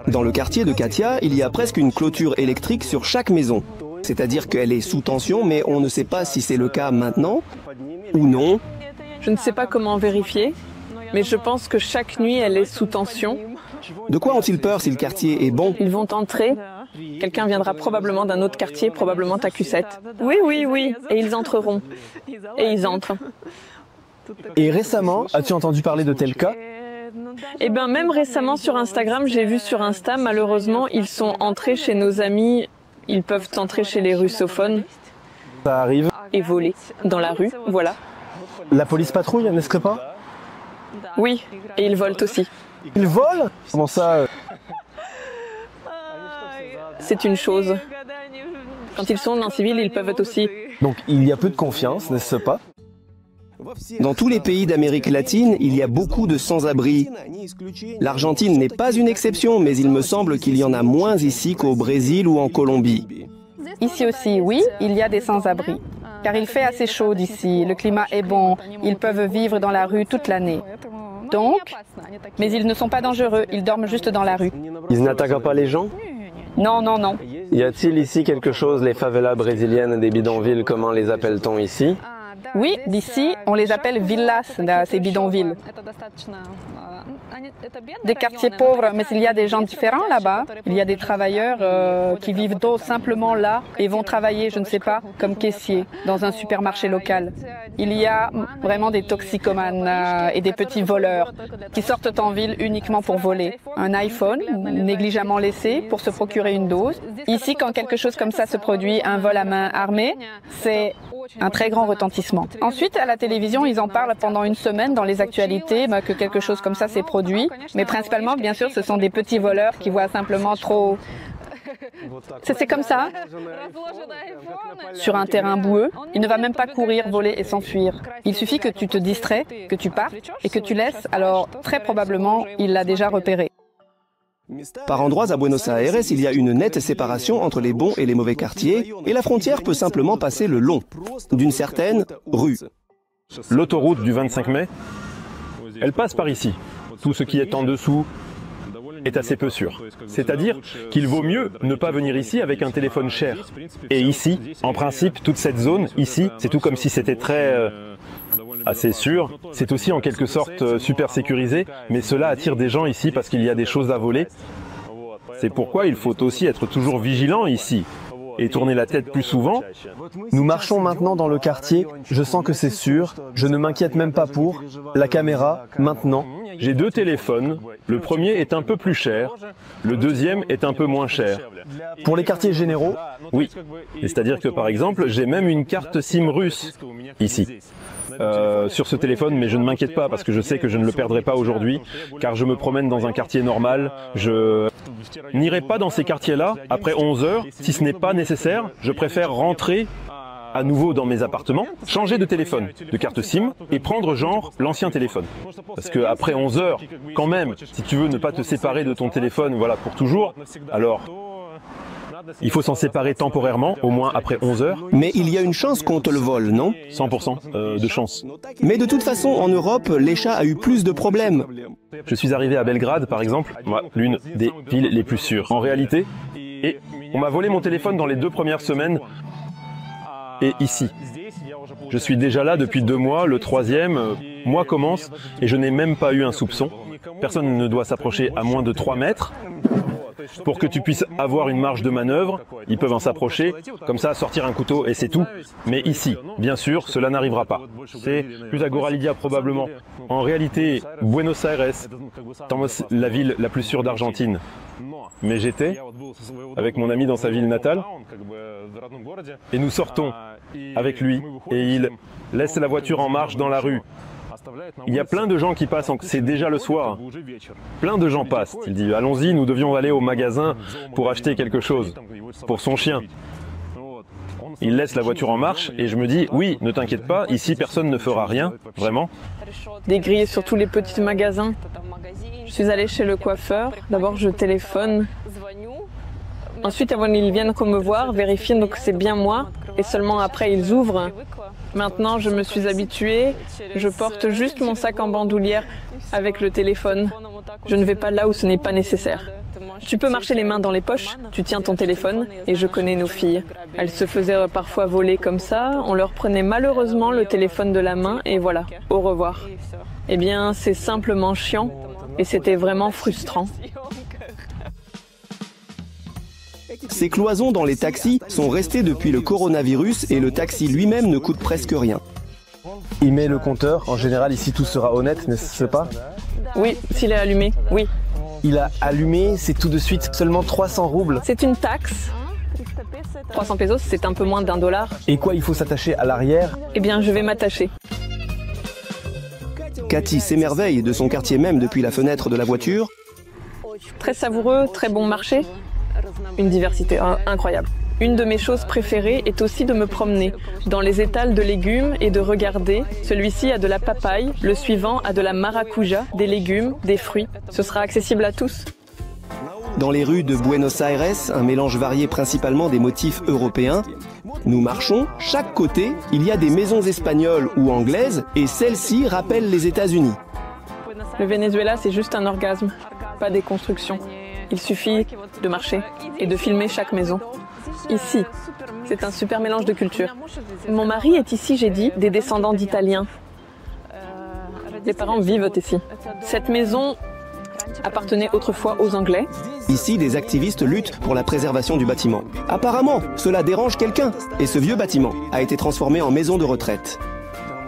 Dans le quartier de Katia, il y a presque une clôture électrique sur chaque maison. C'est-à-dire qu'elle est sous tension, mais on ne sait pas si c'est le cas maintenant ou non. Je ne sais pas comment vérifier, mais je pense que chaque nuit, elle est sous tension. De quoi ont-ils peur si le quartier est bon? Ils vont entrer. Quelqu'un viendra probablement d'un autre quartier, probablement ta Cussette. Oui. Et ils entreront. Et ils entrent. Et récemment, as-tu entendu parler de tel cas? Eh bien, même récemment sur Instagram, j'ai vu sur Insta, malheureusement, ils sont entrés chez nos amis. Ils peuvent entrer chez les russophones. Ça arrive. Et voler dans la rue, voilà. La police patrouille, n'est-ce pas? Oui, et ils volent aussi. Ils volent? Comment ça? C'est une chose. Quand ils sont dans le civil, ils peuvent être aussi... Donc il y a peu de confiance, n'est-ce pas? Dans tous les pays d'Amérique latine, il y a beaucoup de sans-abri. L'Argentine n'est pas une exception, mais il me semble qu'il y en a moins ici qu'au Brésil ou en Colombie. Ici aussi, oui, il y a des sans-abri. Car il fait assez chaud d'ici, le climat est bon, ils peuvent vivre dans la rue toute l'année. Donc, mais ils ne sont pas dangereux, ils dorment juste dans la rue. Ils n'attaquent pas les gens? Non. Y a-t-il ici quelque chose, les favelas brésiliennes des bidonvilles, comment les appelle-t-on ici? Oui, d'ici, on les appelle villas, ces bidonvilles. Des quartiers pauvres, mais il y a des gens différents là-bas. Il y a des travailleurs qui vivent simplement là et vont travailler, je ne sais pas, comme caissiers dans un supermarché local. Il y a vraiment des toxicomanes et des petits voleurs qui sortent en ville uniquement pour voler. Un iPhone, négligemment laissé, pour se procurer une dose. Ici, quand quelque chose comme ça se produit, un vol à main armée, c'est un très grand retentissement. Ensuite, à la télévision, ils en parlent pendant une semaine dans les actualités que quelque chose comme ça s'est produit. Mais principalement, bien sûr, ce sont des petits voleurs qui voient simplement trop... C'est comme ça. Sur un terrain boueux, il ne va même pas courir, voler et s'enfuir. Il suffit que tu te distrais, que tu partes et que tu laisses, alors très probablement, il l'a déjà repéré. Par endroits à Buenos Aires, il y a une nette séparation entre les bons et les mauvais quartiers, et la frontière peut simplement passer le long d'une certaine rue. L'autoroute du 25 mai, elle passe par ici. Tout ce qui est en dessous est assez peu sûr. C'est-à-dire qu'il vaut mieux ne pas venir ici avec un téléphone cher. Et ici, en principe, toute cette zone, ici, c'est tout comme si c'était très... assez sûr. C'est aussi en quelque sorte super sécurisé, mais cela attire des gens ici parce qu'il y a des choses à voler. C'est pourquoi il faut aussi être toujours vigilant ici et tourner la tête plus souvent. Nous marchons maintenant dans le quartier, je sens que c'est sûr, je ne m'inquiète même pas pour la caméra, maintenant. J'ai 2 téléphones, le premier est un peu plus cher, le deuxième est un peu moins cher. Pour les quartiers généraux? Oui, c'est-à-dire que par exemple, j'ai même une carte SIM russe ici. Sur ce téléphone, mais je ne m'inquiète pas parce que je sais que je ne le perdrai pas aujourd'hui, car je me promène dans un quartier normal. Je n'irai pas dans ces quartiers-là après 11 heures, si ce n'est pas nécessaire. Je préfère rentrer à nouveau dans mes appartements, changer de téléphone, de carte SIM et prendre genre l'ancien téléphone. Parce que après 11 heures, quand même, si tu veux ne pas te séparer de ton téléphone, voilà, pour toujours, alors il faut s'en séparer temporairement, au moins après 11 heures. Mais il y a une chance qu'on te le vole, non? 100% de chance. Mais de toute façon, en Europe, l'Échat a eu plus de problèmes. Je suis arrivé à Belgrade, par exemple, l'une des villes les plus sûres. En réalité, et on m'a volé mon téléphone dans les 2 premières semaines. Et ici, je suis déjà là depuis 2 mois, le 3e mois commence et je n'ai même pas eu un soupçon. Personne ne doit s'approcher à moins de 3 mètres. pour que tu puisses avoir une marge de manœuvre. Ils peuvent en s'approcher, comme ça sortir un couteau et c'est tout. Mais ici, bien sûr, cela n'arrivera pas. C'est plus Agora Lydia probablement. En réalité, Buenos Aires, la ville la plus sûre d'Argentine. Mais j'étais avec mon ami dans sa ville natale et nous sortons avec lui et il laisse la voiture en marche dans la rue. Il y a plein de gens qui passent, c'est déjà le soir. Plein de gens passent. Il dit, allons-y, nous devions aller au magasin pour acheter quelque chose, pour son chien. Il laisse la voiture en marche et je me dis, oui, ne t'inquiète pas, ici personne ne fera rien, vraiment. Des grilles sur tous les petits magasins. Je suis allée chez le coiffeur. D'abord, je téléphone. Ensuite, avant qu'ils viennent me voir, vérifier donc c'est bien moi. Et seulement après, ils ouvrent. Maintenant, je me suis habituée. Je porte juste mon sac en bandoulière avec le téléphone. Je ne vais pas là où ce n'est pas nécessaire. Tu peux marcher les mains dans les poches, tu tiens ton téléphone, et je connais nos filles. Elles se faisaient parfois voler comme ça, on leur prenait malheureusement le téléphone de la main, et voilà, au revoir. Eh bien, c'est simplement chiant, et c'était vraiment frustrant. Ces cloisons dans les taxis sont restées depuis le coronavirus et le taxi lui-même ne coûte presque rien. Il met le compteur, en général ici tout sera honnête, n'est-ce pas? Oui, s'il est allumé, oui. Il a allumé, c'est tout de suite seulement 300 roubles. C'est une taxe. 300 pesos, c'est un peu moins d'$1. Et quoi, il faut s'attacher à l'arrière? Eh bien, je vais m'attacher. Cathy s'émerveille de son quartier même depuis la fenêtre de la voiture. Très savoureux, très bon marché. Une diversité incroyable. Une de mes choses préférées est aussi de me promener dans les étals de légumes et de regarder. Celui-ci a de la papaye, le suivant a de la maracuja, des légumes, des fruits. Ce sera accessible à tous. Dans les rues de Buenos Aires, un mélange varié principalement des motifs européens, nous marchons, chaque côté, il y a des maisons espagnoles ou anglaises et celles-ci rappellent les États-Unis. Le Venezuela, c'est juste un orgasme, pas des constructions. Il suffit de marcher et de filmer chaque maison. Ici, c'est un super mélange de cultures. Mon mari est ici, j'ai dit, des descendants d'Italiens. Les parents vivent ici. Cette maison appartenait autrefois aux Anglais. Ici, des activistes luttent pour la préservation du bâtiment. Apparemment, cela dérange quelqu'un. Et ce vieux bâtiment a été transformé en maison de retraite.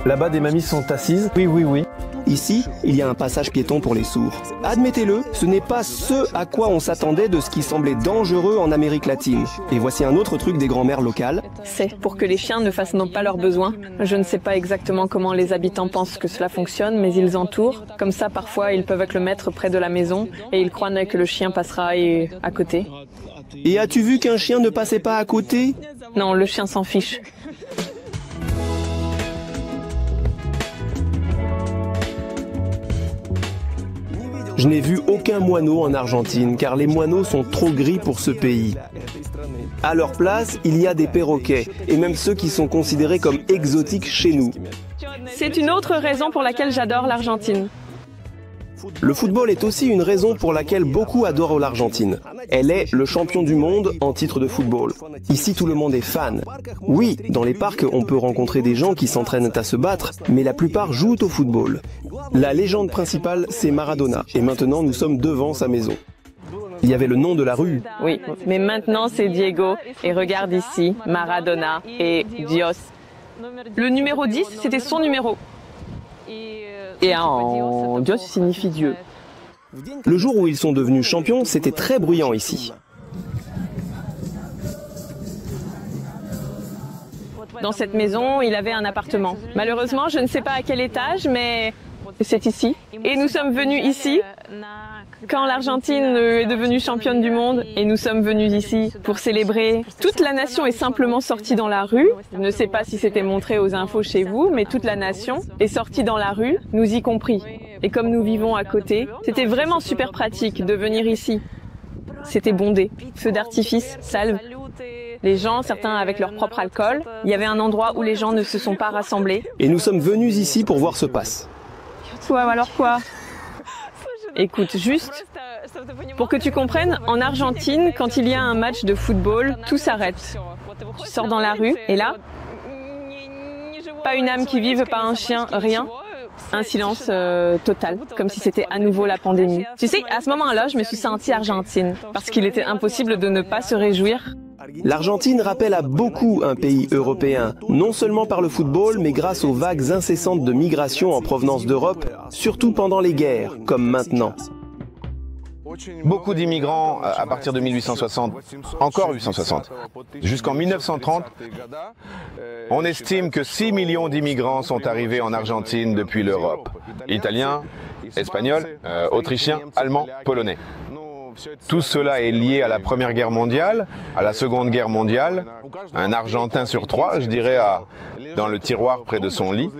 Là-bas, des mamies sont assises. Oui. Ici, il y a un passage piéton pour les sourds. Admettez-le, ce n'est pas ce à quoi on s'attendait de ce qui semblait dangereux en Amérique latine. Et voici un autre truc des grand-mères locales. C'est pour que les chiens ne fassent non pas leurs besoins. Je ne sais pas exactement comment les habitants pensent que cela fonctionne, mais ils entourent. Comme ça, parfois, ils peuvent le mettre près de la maison et ils croient que le chien passera à côté. Et as-tu vu qu'un chien ne passait pas à côté? Non, le chien s'en fiche. Je n'ai vu aucun moineau en Argentine, car les moineaux sont trop gris pour ce pays. À leur place, il y a des perroquets, et même ceux qui sont considérés comme exotiques chez nous. C'est une autre raison pour laquelle j'adore l'Argentine. Le football est aussi une raison pour laquelle beaucoup adorent l'Argentine. Elle est le champion du monde en titre de football. Ici, tout le monde est fan. Oui, dans les parcs, on peut rencontrer des gens qui s'entraînent à se battre, mais la plupart jouent au football. La légende principale, c'est Maradona, et maintenant nous sommes devant sa maison. Il y avait le nom de la rue. Oui, mais maintenant c'est Diego, et regarde ici, Maradona et Dios. Le numéro 10, c'était son numéro. Et en Dios signifie Dieu. Le jour où ils sont devenus champions, c'était très bruyant ici. Dans cette maison, il avait un appartement. Malheureusement, je ne sais pas à quel étage, mais c'est ici. Et nous sommes venus ici quand l'Argentine est devenue championne du monde. Et nous sommes venus ici pour célébrer. Toute la nation est simplement sortie dans la rue. Je ne sais pas si c'était montré aux infos chez vous, mais toute la nation est sortie dans la rue, nous y compris. Et comme nous vivons à côté, c'était vraiment super pratique de venir ici. C'était bondé. Feux d'artifice, salve. Les gens, certains avec leur propre alcool. Il y avait un endroit où les gens ne se sont pas rassemblés. Et nous sommes venus ici pour voir ce passe. Toi, alors quoi? Écoute, juste pour que tu comprennes, en Argentine, quand il y a un match de football, tout s'arrête. Tu sors dans la rue et là, pas une âme qui vive, pas un chien, rien. Un silence total, comme si c'était à nouveau la pandémie. Tu sais, à ce moment-là, je me suis sentie argentine, parce qu'il était impossible de ne pas se réjouir. L'Argentine rappelle à beaucoup un pays européen, non seulement par le football, mais grâce aux vagues incessantes de migration en provenance d'Europe, surtout pendant les guerres, comme maintenant. Beaucoup d'immigrants à partir de 1860, encore 860, jusqu'en 1930. On estime que 6 millions d'immigrants sont arrivés en Argentine depuis l'Europe. Italiens, Espagnols, Autrichiens, Allemands, Polonais. Tout cela est lié à la Première Guerre mondiale, à la Seconde Guerre mondiale. Un Argentin sur 3, je dirais, a dans le tiroir près de son lit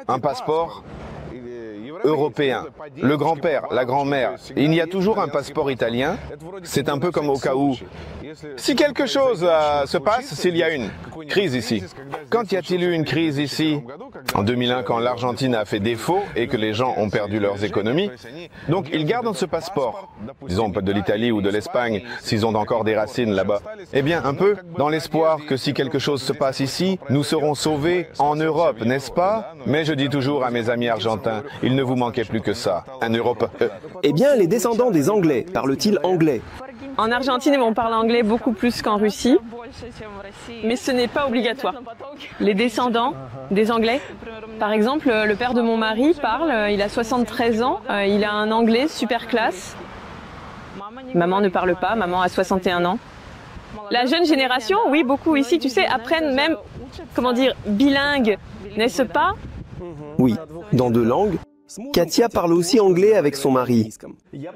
un passeport européen. Le grand-père, la grand-mère. Il y a toujours un passeport italien. C'est un peu comme au cas où. Si quelque chose se passe, s'il y a une crise ici. Quand y a-t-il eu une crise ici? En 2001, quand l'Argentine a fait défaut et que les gens ont perdu leurs économies. Donc ils gardent ce passeport. Disons de l'Italie ou de l'Espagne, s'ils ont encore des racines là-bas. Eh bien, un peu dans l'espoir que si quelque chose se passe ici, nous serons sauvés en Europe, n'est-ce pas? Mais je dis toujours à mes amis argentins, il ne vous manquait plus que ça. Un Europe. Eh bien, les descendants des Anglais parlent-ils anglais? En Argentine, on parle anglais beaucoup plus qu'en Russie, mais ce n'est pas obligatoire. Les descendants des Anglais, par exemple, le père de mon mari parle, il a 73 ans, il a un anglais super classe. Maman ne parle pas, maman a 61 ans. La jeune génération, oui, beaucoup ici, tu sais, apprennent même, comment dire, bilingue, n'est-ce pas? Oui, dans 2 langues. Katia parle aussi anglais avec son mari.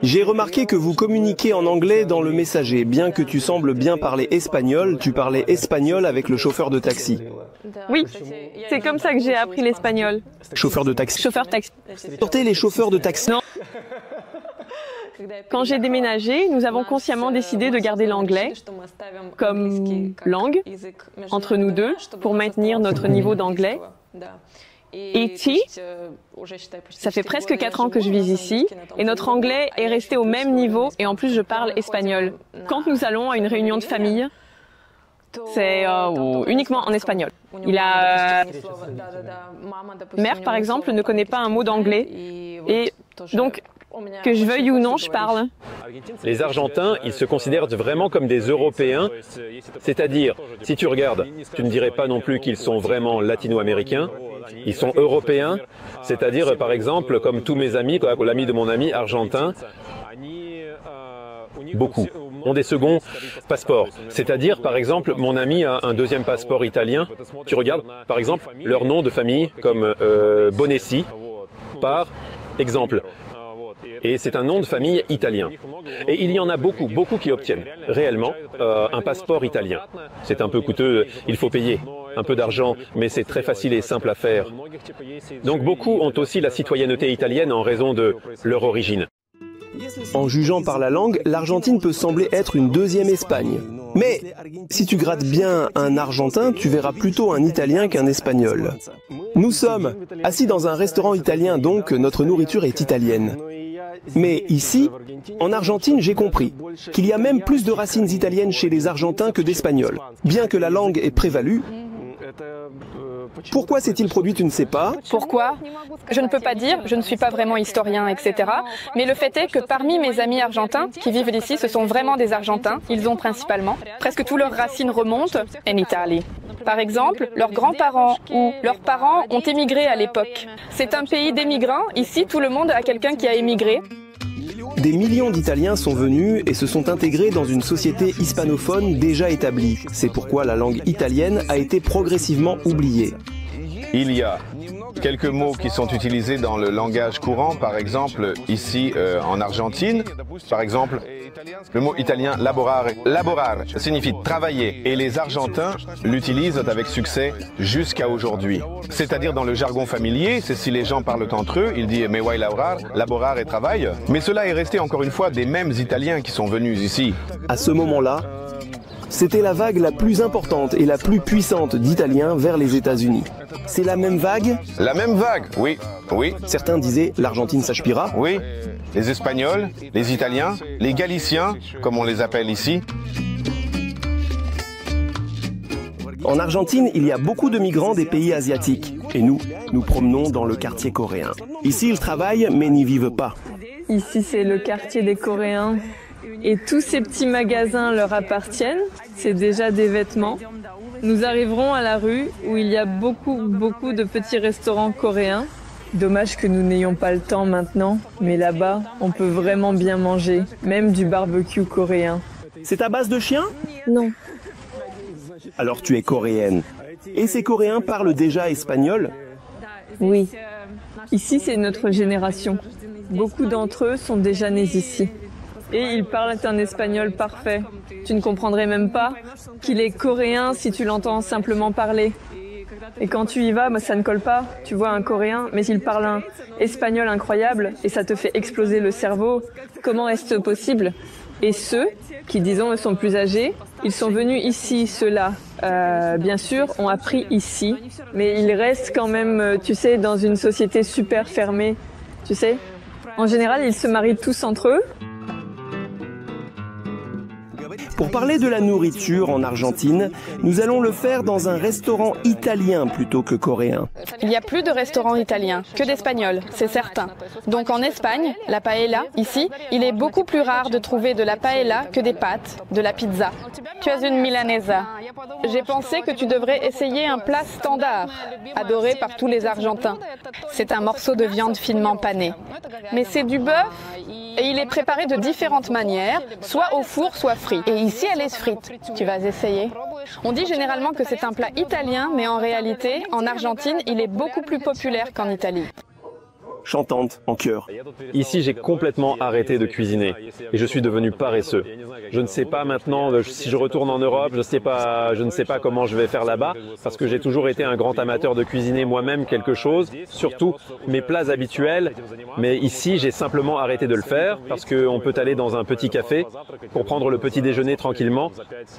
J'ai remarqué que vous communiquez en anglais dans le messager. Bien que tu sembles bien parler espagnol, tu parlais espagnol avec le chauffeur de taxi. Oui, c'est comme ça que j'ai appris l'espagnol. Chauffeur de taxi. Chauffeur taxi. Sortez les chauffeurs de taxi. Non. Quand j'ai déménagé, nous avons consciemment décidé de garder l'anglais comme langue entre nous deux pour maintenir notre niveau d'anglais. Et ici, ça fait presque 4 ans que je vis ici et notre anglais est resté au même niveau et en plus je parle espagnol. Quand nous allons à une réunion de famille, c'est uniquement en espagnol. Mère, par exemple, ne connaît pas un mot d'anglais et donc, que je veuille ou non, je parle. Les Argentins, ils se considèrent vraiment comme des Européens, c'est-à-dire, si tu regardes, tu ne dirais pas non plus qu'ils sont vraiment latino-américains, ils sont européens, c'est-à-dire, par exemple, comme tous mes amis, l'ami de mon ami argentin, beaucoup ont des seconds passeports. C'est-à-dire, par exemple, mon ami a un deuxième passeport italien. Tu regardes, par exemple, leur nom de famille, comme Bonessi, par exemple. Et c'est un nom de famille italien. Et il y en a beaucoup, beaucoup qui obtiennent réellement un passeport italien. C'est un peu coûteux, il faut payer un peu d'argent, mais c'est très facile et simple à faire. Donc beaucoup ont aussi la citoyenneté italienne en raison de leur origine. En jugeant par la langue, l'Argentine peut sembler être une deuxième Espagne. Mais si tu grattes bien un Argentin, tu verras plutôt un Italien qu'un Espagnol. Nous sommes assis dans un restaurant italien, donc notre nourriture est italienne. Mais ici, en Argentine, j'ai compris qu'il y a même plus de racines italiennes chez les Argentins que d'Espagnols. Bien que la langue ait prévalu, pourquoi s'est-il produit, tu ne sais pas? Pourquoi? Je ne peux pas dire, je ne suis pas vraiment historien, etc. Mais le fait est que parmi mes amis argentins qui vivent ici, ce sont vraiment des Argentins. Ils ont principalement, presque tous leurs racines remontent en Italie. Par exemple, leurs grands-parents ou leurs parents ont émigré à l'époque. C'est un pays d'émigrants. Ici, tout le monde a quelqu'un qui a émigré. Des millions d'Italiens sont venus et se sont intégrés dans une société hispanophone déjà établie. C'est pourquoi la langue italienne a été progressivement oubliée. Il y a quelques mots qui sont utilisés dans le langage courant, par exemple ici en Argentine. Par exemple, le mot italien lavorare. Lavorare signifie travailler et les Argentins l'utilisent avec succès jusqu'à aujourd'hui. C'est-à-dire dans le jargon familier, c'est si les gens parlent entre eux, ils disent « me voy laborar », laborar et travail. Mais cela est resté encore une fois des mêmes Italiens qui sont venus ici. À ce moment-là, c'était la vague la plus importante et la plus puissante d'Italiens vers les États-Unis. C'est la même vague? La même vague, oui, oui. Certains disaient l'Argentine s'aspira. Oui, les Espagnols, les Italiens, les Galiciens, comme on les appelle ici. En Argentine, il y a beaucoup de migrants des pays asiatiques. Et nous promenons dans le quartier coréen. Ici, ils travaillent, mais n'y vivent pas. Ici, c'est le quartier des Coréens. Et tous ces petits magasins leur appartiennent. C'est déjà des vêtements. Nous arriverons à la rue où il y a beaucoup de petits restaurants coréens. Dommage que nous n'ayons pas le temps maintenant, mais là-bas, on peut vraiment bien manger, même du barbecue coréen. C'est à base de chiens? Non. Alors tu es coréenne. Et ces Coréens parlent déjà espagnol? Oui. Ici, c'est notre génération. Beaucoup d'entre eux sont déjà nés ici. Et ils parlent un espagnol parfait. Tu ne comprendrais même pas qu'il est coréen si tu l'entends simplement parler. Et quand tu y vas, ça ne colle pas. Tu vois un Coréen, mais il parle un espagnol incroyable et ça te fait exploser le cerveau. Comment est-ce possible? Et ceux qui, disons, sont plus âgés, ils sont venus ici, ceux-là, bien sûr, ont appris ici, mais ils restent quand même, tu sais, dans une société super fermée, tu sais. En général, ils se marient tous entre eux. Pour parler de la nourriture en Argentine, nous allons le faire dans un restaurant italien plutôt que coréen. Il y a plus de restaurants italiens que d'espagnols, c'est certain. Donc en Espagne, la paella, ici, il est beaucoup plus rare de trouver de la paella que des pâtes, de la pizza. Tu es une milanesa. J'ai pensé que tu devrais essayer un plat standard, adoré par tous les Argentins. C'est un morceau de viande finement panée. Mais c'est du bœuf et il est préparé de différentes manières, soit au four, soit frit. Et ici, elle est frite. Tu vas essayer? On dit généralement que c'est un plat italien, mais en réalité, en Argentine, il est beaucoup plus populaire qu'en Italie. Chantante, en chœur. Ici, j'ai complètement arrêté de cuisiner et je suis devenu paresseux. Je ne sais pas maintenant si je retourne en Europe, je ne sais pas comment je vais faire là-bas parce que j'ai toujours été un grand amateur de cuisiner moi-même quelque chose, surtout mes plats habituels. Mais ici, j'ai simplement arrêté de le faire parce qu'on peut aller dans un petit café pour prendre le petit déjeuner tranquillement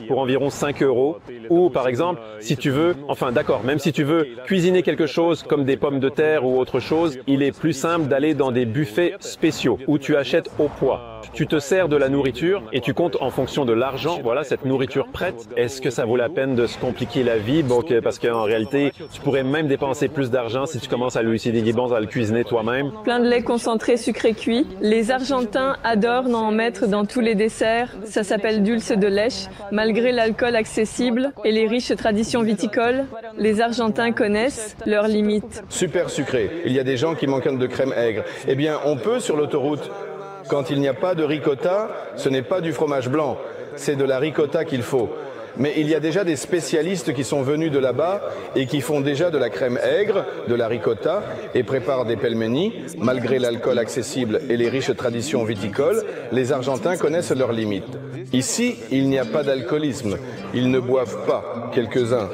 pour environ 5 €. Ou par exemple, si tu veux, enfin d'accord, même si tu veux cuisiner quelque chose comme des pommes de terre ou autre chose, il est plus simple d'aller dans des buffets spéciaux où tu achètes au poids. Tu te sers de la nourriture et tu comptes en fonction de l'argent. Voilà, cette nourriture prête. Est-ce que ça vaut la peine de se compliquer la vie? Bon, parce qu'en réalité, tu pourrais même dépenser plus d'argent si tu commences à le cuisiner toi-même. Plein de lait concentré sucré cuit. Les Argentins adorent en mettre dans tous les desserts. Ça s'appelle dulce de leche. Malgré l'alcool accessible et les riches traditions viticoles, les Argentins connaissent leurs limites. Super sucré. Il y a des gens qui manquent de crème aigre. Eh bien, on peut sur l'autoroute. Quand il n'y a pas de ricotta, ce n'est pas du fromage blanc, c'est de la ricotta qu'il faut. Mais il y a déjà des spécialistes qui sont venus de là-bas et qui font déjà de la crème aigre, de la ricotta et préparent des pelmeni. Malgré l'alcool accessible et les riches traditions viticoles, les Argentins connaissent leurs limites. Ici, il n'y a pas d'alcoolisme. Ils ne boivent pas, quelques-uns,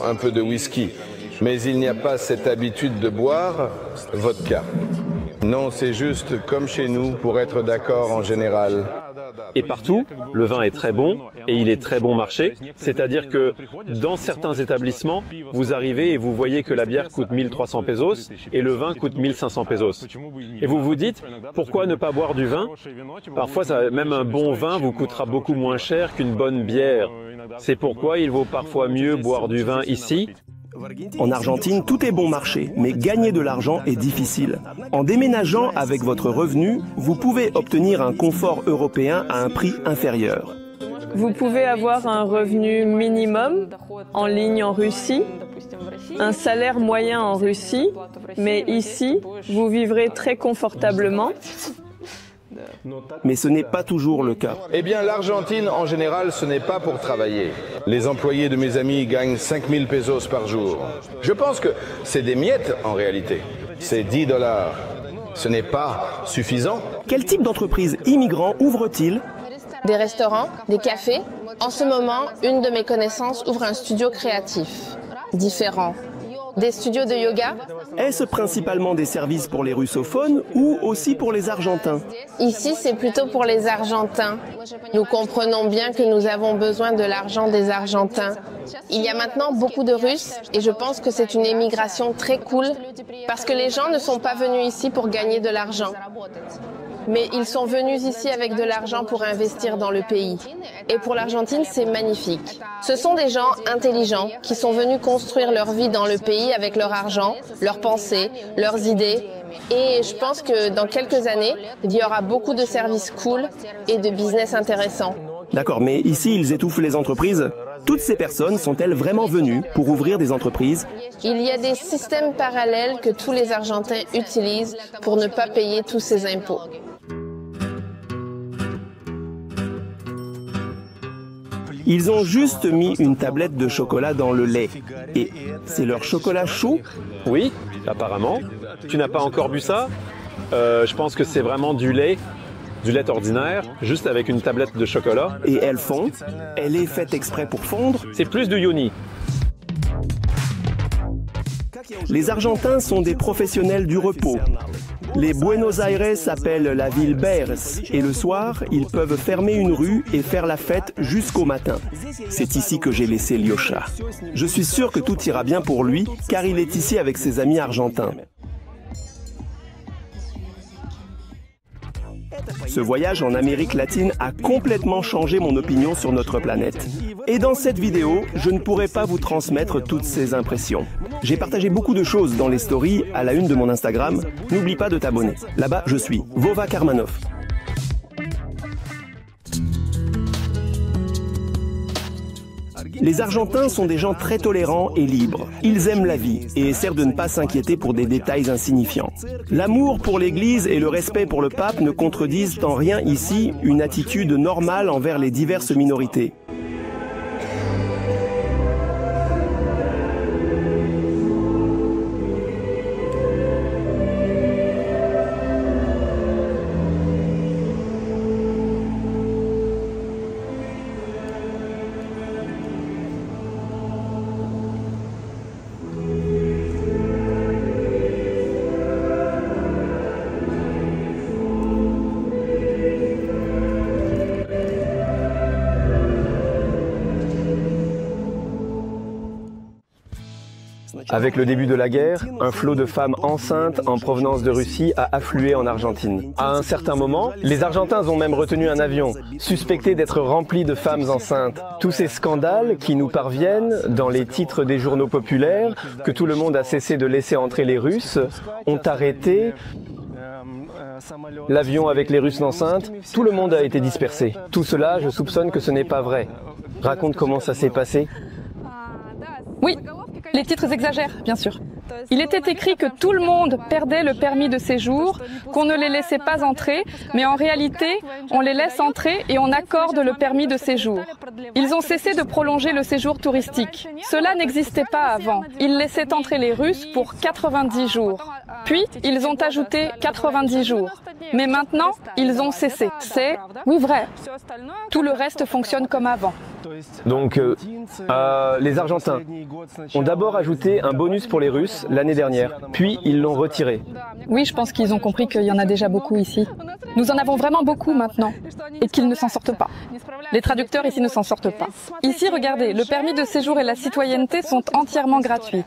un peu de whisky. Mais il n'y a pas cette habitude de boire vodka. Non, c'est juste comme chez nous, pour être d'accord en général. Et partout, le vin est très bon et il est très bon marché. C'est-à-dire que dans certains établissements, vous arrivez et vous voyez que la bière coûte 1300 pesos et le vin coûte 1500 pesos. Et vous vous dites, pourquoi ne pas boire du vin? Parfois, même un bon vin vous coûtera beaucoup moins cher qu'une bonne bière. C'est pourquoi il vaut parfois mieux boire du vin ici. En Argentine, tout est bon marché, mais gagner de l'argent est difficile. En déménageant avec votre revenu, vous pouvez obtenir un confort européen à un prix inférieur. Vous pouvez avoir un revenu minimum en ligne en Russie, un salaire moyen en Russie, mais ici, vous vivrez très confortablement. Mais ce n'est pas toujours le cas. Eh bien, l'Argentine, en général, ce n'est pas pour travailler. Les employés de mes amis gagnent 5000 pesos par jour. Je pense que c'est des miettes, en réalité. C'est 10 $. Ce n'est pas suffisant. Quel type d'entreprise immigrant ouvre-t-il? Des restaurants, des cafés. En ce moment, une de mes connaissances ouvre un studio créatif. Différent. Des studios de yoga. Est-ce principalement des services pour les russophones ou aussi pour les Argentins? Ici, c'est plutôt pour les Argentins. Nous comprenons bien que nous avons besoin de l'argent des Argentins. Il y a maintenant beaucoup de Russes et je pense que c'est une émigration très cool parce que les gens ne sont pas venus ici pour gagner de l'argent. mais ils sont venus ici avec de l'argent pour investir dans le pays. Et pour l'Argentine, c'est magnifique. Ce sont des gens intelligents qui sont venus construire leur vie dans le pays avec leur argent, leurs pensées, leurs idées. Et je pense que dans quelques années, il y aura beaucoup de services cool et de business intéressants. D'accord, mais ici, ils étouffent les entreprises. Toutes ces personnes sont-elles vraiment venues pour ouvrir des entreprises? Il y a des systèmes parallèles que tous les Argentins utilisent pour ne pas payer tous ces impôts. Ils ont juste mis une tablette de chocolat dans le lait. Et c'est leur chocolat chaud? Oui, apparemment. Tu n'as pas encore bu ça? Je pense que c'est vraiment du lait ordinaire, juste avec une tablette de chocolat. Et elle fond? Elle est faite exprès pour fondre? C'est plus de yoni. Les Argentins sont des professionnels du repos. Les Buenos Aires s'appellent la ville Bears et le soir, ils peuvent fermer une rue et faire la fête jusqu'au matin. C'est ici que j'ai laissé Lyosha. Je suis sûr que tout ira bien pour lui car il est ici avec ses amis argentins. Ce voyage en Amérique latine a complètement changé mon opinion sur notre planète. Et dans cette vidéo, je ne pourrai pas vous transmettre toutes ces impressions. J'ai partagé beaucoup de choses dans les stories à la une de mon Instagram. N'oublie pas de t'abonner. Là-bas, je suis Vova Karmanov. Les Argentins sont des gens très tolérants et libres. Ils aiment la vie et essaient de ne pas s'inquiéter pour des détails insignifiants. L'amour pour l'Église et le respect pour le pape ne contredisent en rien ici une attitude normale envers les diverses minorités. Avec le début de la guerre, un flot de femmes enceintes en provenance de Russie a afflué en Argentine. À un certain moment, les Argentins ont même retenu un avion, suspecté d'être rempli de femmes enceintes. Tous ces scandales qui nous parviennent dans les titres des journaux populaires, que tout le monde a cessé de laisser entrer les Russes, ont arrêté l'avion avec les Russes enceintes, tout le monde a été dispersé. Tout cela, je soupçonne que ce n'est pas vrai. Raconte comment ça s'est passé. Oui, les titres exagèrent, bien sûr. Il était écrit que tout le monde perdait le permis de séjour, qu'on ne les laissait pas entrer, mais en réalité, on les laisse entrer et on accorde le permis de séjour. Ils ont cessé de prolonger le séjour touristique. Cela n'existait pas avant. Ils laissaient entrer les Russes pour 90 jours. Puis, ils ont ajouté 90 jours. Mais maintenant, ils ont cessé. C'est, oui, vrai. Tout le reste fonctionne comme avant. Donc, les Argentins ont d'abord ajouté un bonus pour les Russes l'année dernière, puis ils l'ont retiré. Oui, je pense qu'ils ont compris qu'il y en a déjà beaucoup ici. Nous en avons vraiment beaucoup maintenant, et qu'ils ne s'en sortent pas. Les traducteurs ici ne s'en sortent pas. Ici, regardez, le permis de séjour et la citoyenneté sont entièrement gratuits.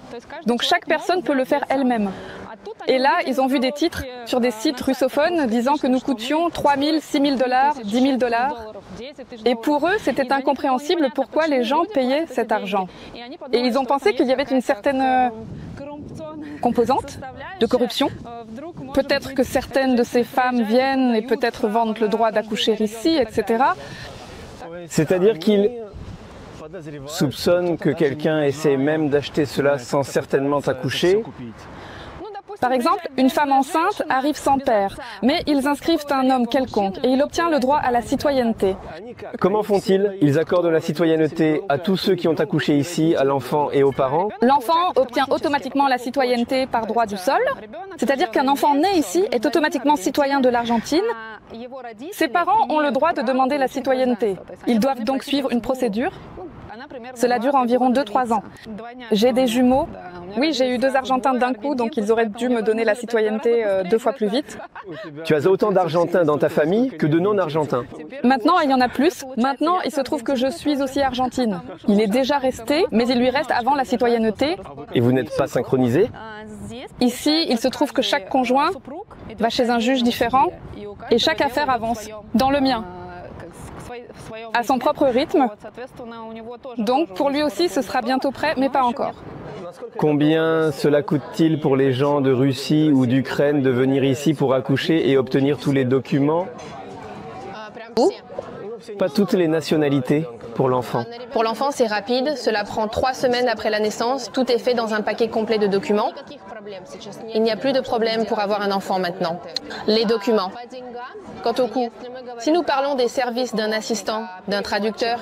Donc chaque personne peut le faire elle-même. Et là, ils ont vu des titres sur des sites russophones disant que nous coûtions 3 000, 6 000 $, 10 000 $. Et pour eux, c'était incompréhensible pourquoi les gens payaient cet argent. Et ils ont pensé qu'il y avait une certaine composante de corruption. Peut-être que certaines de ces femmes viennent et peut-être vendent le droit d'accoucher ici, etc. C'est-à-dire qu'ils soupçonnent que quelqu'un essaie même d'acheter cela sans certainement accoucher. Par exemple, une femme enceinte arrive sans père, mais ils inscrivent un homme quelconque et il obtient le droit à la citoyenneté. Comment font-ils? Ils accordent la citoyenneté à tous ceux qui ont accouché ici, à l'enfant et aux parents. L'enfant obtient automatiquement la citoyenneté par droit du sol, c'est-à-dire qu'un enfant né ici est automatiquement citoyen de l'Argentine. Ses parents ont le droit de demander la citoyenneté. Ils doivent donc suivre une procédure. Cela dure environ 2-3 ans. J'ai des jumeaux. Oui, j'ai eu 2 Argentins d'un coup, donc ils auraient dû me donner la citoyenneté 2 fois plus vite. Tu as autant d'Argentins dans ta famille que de non-Argentins. Maintenant, il y en a plus. Maintenant, il se trouve que je suis aussi argentine. Il est déjà resté, mais il lui reste avant la citoyenneté. Et vous n'êtes pas synchronisés? Ici, il se trouve que chaque conjoint va chez un juge différent et chaque affaire avance. Dans le mien, à son propre rythme. Donc pour lui aussi, ce sera bientôt prêt, mais pas encore. Combien cela coûte-t-il pour les gens de Russie ou d'Ukraine de venir ici pour accoucher et obtenir tous les documents? Pas toutes les nationalités pour l'enfant. Pour l'enfant, c'est rapide. Cela prend 3 semaines après la naissance. Tout est fait dans un paquet complet de documents. Il n'y a plus de problème pour avoir un enfant maintenant. Les documents. Quant au coût, si nous parlons des services d'un assistant, d'un traducteur,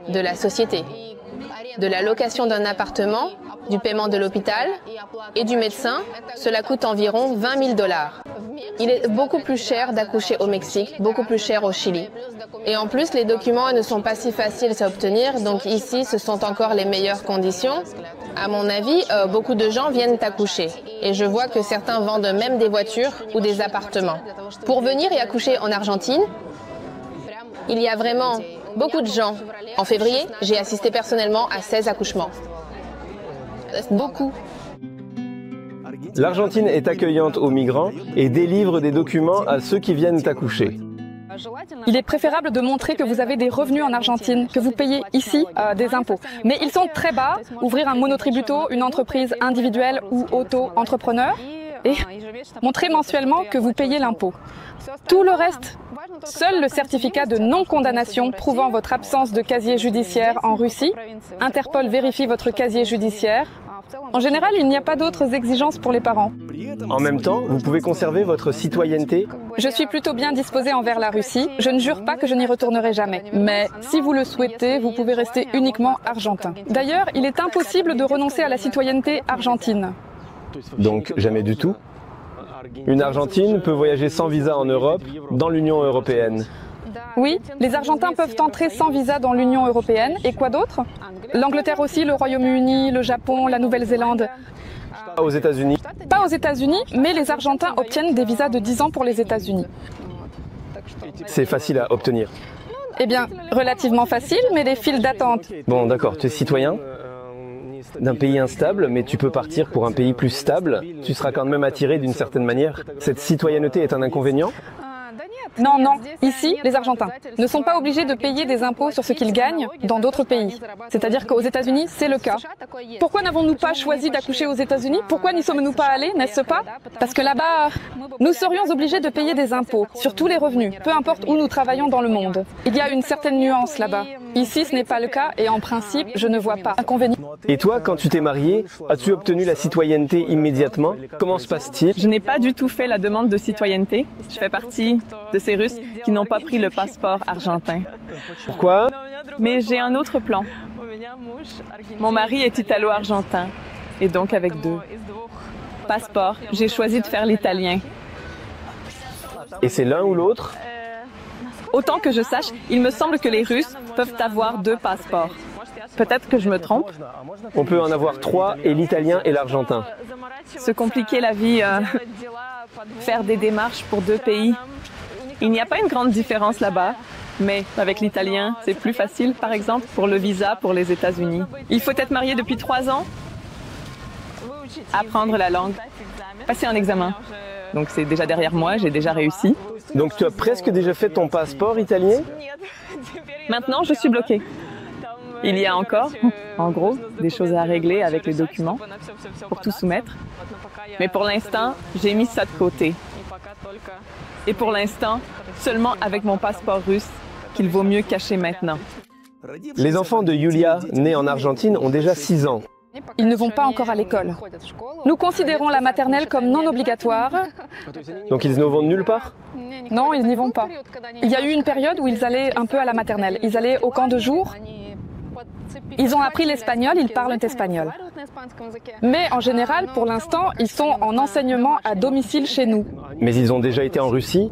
de la société, de la location d'un appartement, du paiement de l'hôpital et du médecin, cela coûte environ 20 000 $. Il est beaucoup plus cher d'accoucher au Mexique, beaucoup plus cher au Chili. Et en plus, les documents ne sont pas si faciles à obtenir, donc ici, ce sont encore les meilleures conditions. À mon avis, beaucoup de gens viennent accoucher. Et je vois que certains vendent même des voitures ou des appartements. Pour venir et accoucher en Argentine, il y a vraiment beaucoup de gens. En février, j'ai assisté personnellement à 16 accouchements. Beaucoup. L'Argentine est accueillante aux migrants et délivre des documents à ceux qui viennent accoucher. Il est préférable de montrer que vous avez des revenus en Argentine, que vous payez ici des impôts. Mais ils sont très bas. Ouvrir un monotributo, une entreprise individuelle ou auto-entrepreneur, et montrer mensuellement que vous payez l'impôt. Tout le reste, seul le certificat de non-condamnation prouvant votre absence de casier judiciaire en Russie, Interpol vérifie votre casier judiciaire. En général, il n'y a pas d'autres exigences pour les parents. En même temps, vous pouvez conserver votre citoyenneté? Je suis plutôt bien disposée envers la Russie. Je ne jure pas que je n'y retournerai jamais. Mais si vous le souhaitez, vous pouvez rester uniquement argentin. D'ailleurs, il est impossible de renoncer à la citoyenneté argentine. Donc jamais du tout? Une Argentine peut voyager sans visa en Europe, dans l'Union européenne. Oui, les Argentins peuvent entrer sans visa dans l'Union européenne. Et quoi d'autre? L'Angleterre aussi, le Royaume-Uni, le Japon, la Nouvelle-Zélande. Pas aux États-Unis? Pas aux États-Unis, mais les Argentins obtiennent des visas de 10 ans pour les États-Unis. C'est facile à obtenir? Eh bien, relativement facile, mais des files d'attente. Bon, d'accord, tu es citoyen d'un pays instable, mais tu peux partir pour un pays plus stable. Tu seras quand même attiré d'une certaine manière. Cette citoyenneté est un inconvénient? Non, non. Ici, les Argentins ne sont pas obligés de payer des impôts sur ce qu'ils gagnent dans d'autres pays. C'est-à-dire qu'aux États-Unis, c'est le cas. Pourquoi n'avons-nous pas choisi d'accoucher aux États-Unis? Pourquoi n'y sommes-nous pas allés, n'est-ce pas? Parce que là-bas, nous serions obligés de payer des impôts sur tous les revenus, peu importe où nous travaillons dans le monde. Il y a une certaine nuance là-bas. Ici, ce n'est pas le cas et en principe, je ne vois pas d'inconvénient. Et toi, quand tu t'es marié, as-tu obtenu la citoyenneté immédiatement? Comment se passe-t-il? Je n'ai pas du tout fait la demande de citoyenneté. Je fais partie de ces Russes qui n'ont pas pris le passeport argentin. Pourquoi? Mais j'ai un autre plan. Mon mari est italo-argentin, et donc avec 2 passeports, j'ai choisi de faire l'italien. Et c'est l'un ou l'autre? Autant que je sache, il me semble que les Russes peuvent avoir 2 passeports. Peut-être que je me trompe. On peut en avoir 3, et l'italien et l'argentin. Se compliquer la vie, faire des démarches pour 2 pays. Il n'y a pas une grande différence là-bas, mais avec l'italien, c'est plus facile, par exemple, pour le visa pour les États-Unis. Il faut être marié depuis 3 ans, apprendre la langue, passer un examen. Donc c'est déjà derrière moi, j'ai déjà réussi. Donc tu as presque déjà fait ton passeport italien? Maintenant, je suis bloquée. Il y a encore, en gros, des choses à régler avec les documents pour tout soumettre. Mais pour l'instant, j'ai mis ça de côté. Et pour l'instant, seulement avec mon passeport russe, qu'il vaut mieux cacher maintenant. Les enfants de Yulia, nés en Argentine, ont déjà 6 ans. Ils ne vont pas encore à l'école. Nous considérons la maternelle comme non obligatoire. Donc ils ne vont nulle part? Non, ils n'y vont pas. Il y a eu une période où ils allaient un peu à la maternelle. Ils allaient au camp de jour. Ils ont appris l'espagnol, ils parlent espagnol. Mais en général, pour l'instant, ils sont en enseignement à domicile chez nous. Mais ils ont déjà été en Russie?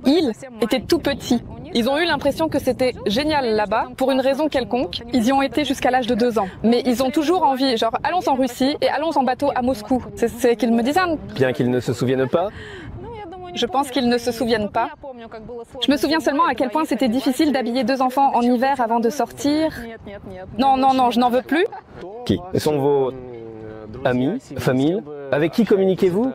Ils étaient tout petits. Ils ont eu l'impression que c'était génial là-bas, pour une raison quelconque. Ils y ont été jusqu'à l'âge de 2 ans. Mais ils ont toujours envie, genre, allons en Russie et allons en bateau à Moscou. C'est ce qu'ils me disent. Bien qu'ils ne se souviennent pas. Je pense qu'ils ne se souviennent pas. Je me souviens seulement à quel point c'était difficile d'habiller 2 enfants en hiver avant de sortir. Non, non, non, je n'en veux plus. Qui sont vos amis, famille? Avec qui communiquez-vous?